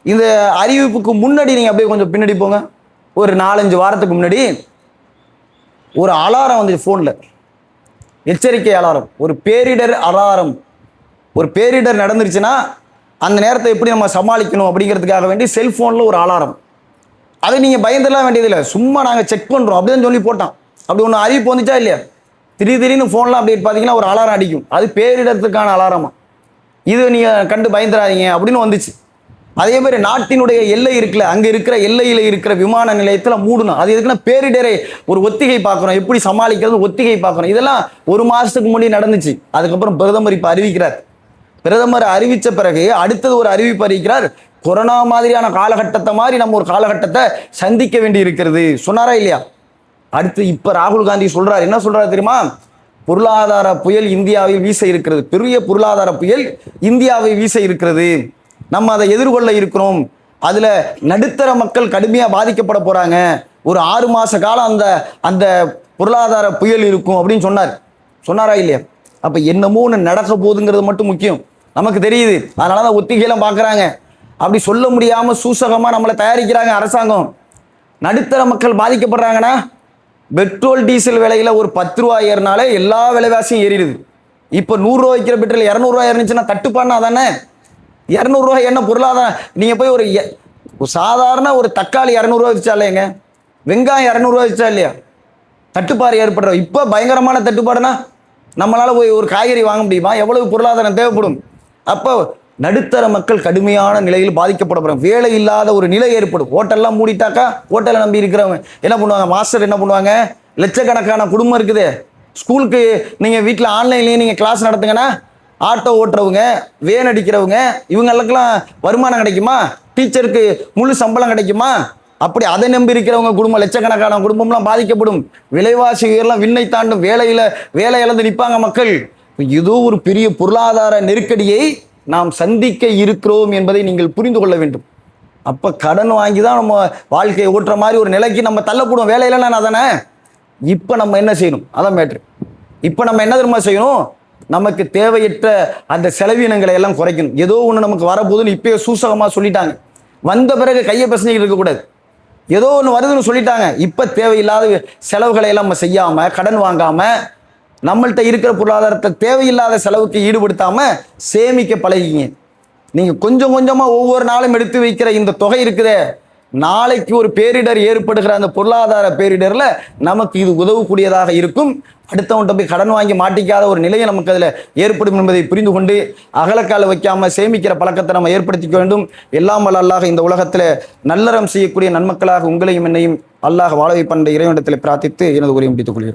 இந்த அறிவிப்புக்கு முன்னாடி நீங்கள் அப்படியே கொஞ்சம் பின்னாடி போங்க. ஒரு 4-5 வாரத்துக்கு முன்னாடி ஒரு அலாரம் வந்துச்சு ஃபோனில், எச்சரிக்கை அலாரம், ஒரு பேரிடர் அலாரம். ஒரு பேரிடர் நடந்துருச்சுன்னா அந்த நேரத்தை எப்படி நம்ம சமாளிக்கணும் அப்படிங்கிறதுக்காக வேண்டி செல்ஃபோனில் ஒரு அலாரம். அதை நீங்கள் பயந்துடலாம் வேண்டியதில்லை, சும்மா நாங்கள் செக் பண்ணுறோம் அப்படின்னு சொல்லி போட்டான். அப்படி ஒன்று அறிவிப்பு வந்துச்சா இல்லையா? திடீர்னு ஃபோன்லாம் அப்படி பார்த்தீங்கன்னா ஒரு அலாரம் அடிக்கும், அது பேரிடறதுக்கான அலாரமா. இது நீங்கள் கண்டு பயந்துடாதீங்க அப்படின்னு வந்துச்சு. அதே மாதிரி நாட்டினுடைய எல்லை இருக்குல்ல, அங்கே இருக்கிற எல்லையில் இருக்கிற விமான நிலையத்தில் மூடணும். அது எதுக்குன்னா பேரிடரை ஒரு ஒத்திகை பார்க்குறோம், எப்படி சமாளிக்கிறது ஒத்திகை பார்க்குறோம். இதெல்லாம் 1 மாதத்துக்கு முன்னாடி நடந்துச்சு. அதுக்கப்புறம் பிரதமர் இப்போ அறிவிக்கிறார். பிரதமர் அறிவித்த பிறகு அடுத்தது ஒரு அறிவிப்பு அறிவிக்கிறார், கொரோனா மாதிரியான காலகட்டத்தை மாதிரி நம்ம ஒரு காலகட்டத்தை சந்திக்க வேண்டி இருக்கிறது சொன்னாரா இல்லையா? அடுத்து இப்போ ராகுல் காந்தி சொல்றாரு, என்ன சொல்றாரு தெரியுமா? பொருளாதார புயல் இந்தியாவில் வீச இருக்கிறது, பெரிய பொருளாதார புயல் இந்தியாவை வீச இருக்கிறது, நம்ம அதை எதிர்கொள்ள இருக்கிறோம், அதுல நடுத்தர மக்கள் கடுமையா பாதிக்கப்பட போறாங்க, ஒரு 6 மாச காலம் அந்த பொருளாதார புயல் இருக்கும் அப்படின்னு சொன்னாரா இல்லையா? அப்ப என்னமோ ஒன்று நடக்க போகுதுங்கிறது மட்டும் முக்கியம், நமக்கு தெரியுது. அதனாலதான் ஒத்திகையெல்லாம் பார்க்குறாங்க. அப்படி சொல்ல முடியாம சூசகமா நம்மளை தயாரிக்கிறாங்க அரசாங்கம். நடுத்தர மக்கள் பாதிக்கப்படுறாங்கன்னா பெட்ரோல் டீசல் விலையில ஒரு 10 ரூபாய் ஏறினாலே எல்லா விலைவாசியும் ஏறிடுது. இப்போ 100 ரூபாய் வைக்கிற பெட்ரோல் 200 ரூபாய் ஏறிச்சுன்னா தட்டுப்பாடுனா தானே. 200 ரூபாய் என்ன பொருளாதாரம்? நீங்க போய் ஒரு சாதாரண ஒரு தக்காளி 200 ரூபாய் வச்சா இல்லையங்க, வெங்காயம் 200 ரூபாய் வச்சா இல்லையா, தட்டுப்பாடு ஏற்படுற. இப்போ பயங்கரமான தட்டுப்பாடுனா நம்மளால போய் ஒரு காய்கறி வாங்க முடியுமா? எவ்வளவு பொருளாதாரம் தேவைப்படும்? அப்போ நடுத்தர மக்கள் கடுமையான நிலையில் பாதிக்கப்பட, வேலை இல்லாத ஒரு நிலை ஏற்படும். ஹோட்டல்லாம் மூடிட்டாக்கா ஹோட்டலை நம்பி இருக்கிறவங்க என்ன பண்ணுவாங்க? மாஸ்டர் என்ன பண்ணுவாங்க? லட்சக்கணக்கான குடும்பம் இருக்குது. ஸ்கூலுக்கு நீங்கள் வீட்டில் ஆன்லைன்லேயே நீங்கள் கிளாஸ் நடத்துங்கன்னா ஆட்டோ ஓட்டுறவங்க, வேன் அடிக்கிறவங்க, இவங்களுக்கெல்லாம் வருமானம் கிடைக்குமா? டீச்சருக்கு முழு சம்பளம் கிடைக்குமா? அப்படி அதை நம்பி இருக்கிறவங்க குடும்பம், லட்சக்கணக்கான குடும்பம்லாம் பாதிக்கப்படும். விலைவாசி உயர்லாம் விண்ணை தாண்டும். வேலை இழந்து நிற்பாங்க மக்கள். ஏதோ ஒரு பெரிய பொருளாதார நெருக்கடியை நாம் சந்திக்க இருக்கிறோம் என்பதை நீங்கள் புரிந்து கொள்ள வேண்டும். அப்போ கடன் வாங்கி தான் நம்ம வாழ்க்கையை ஓட்டுற மாதிரி ஒரு நிலைக்கு நம்ம தள்ளப்படுவோம். வேலையில நான் தானே. இப்போ நம்ம என்ன செய்யணும்? அதான் மேட்ரு. இப்போ நம்ம என்ன தெரியுமா செய்யணும்? நமக்கு தேவையற்ற அந்த செலவினங்களை எல்லாம் குறைக்கணும். ஏதோ ஒன்று நமக்கு வரப்போகுதுன்னு இப்பயே சூசகமாக சொல்லிட்டாங்க. வந்த பிறகு கையை பிரச்சனைகள் இருக்கக்கூடாது. ஏதோ ஒன்று வருதுன்னு சொல்லிட்டாங்க. இப்போ தேவையில்லாத செலவுகளை எல்லாம் நம்ம செய்யாம, கடன் வாங்காம, நம்மள்கிட்ட இருக்கிற பொருளாதாரத்தை தேவையில்லாத செலவுக்கு ஈடுபடுத்தாம சேமிக்க பழகிங்க. நீங்க கொஞ்சம் கொஞ்சமா ஒவ்வொரு நாளும் எடுத்து வைக்கிற இந்த தொகை இருக்குதே, நாளைக்கு ஒரு பேரிடர் ஏற்படுகிற அந்த பொருளாதார பேரிடர்ல நமக்கு இது உதவக்கூடியதாக இருக்கும். அடுத்தவன்கிட்ட போய் கடன் வாங்கி மாட்டிக்காத ஒரு நிலையை நமக்கு அதில் ஏற்படும் என்பதை புரிந்து கொண்டு அகலக்கால வைக்காம சேமிக்கிற பழக்கத்தை நம்ம ஏற்படுத்திக்க வேண்டும். எல்லாம் வல்ல அல்லாஹ் இந்த உலகத்தில் நல்லறம் செய்யக்கூடிய நன்மக்களாக உங்களையும் என்னையும் அல்லாஹ் வாழ வைப்பான் என்ற இறைவனிடத்தில் பிரார்த்தித்து எனது உரையை முடித்துக் கொள்கிறேன்.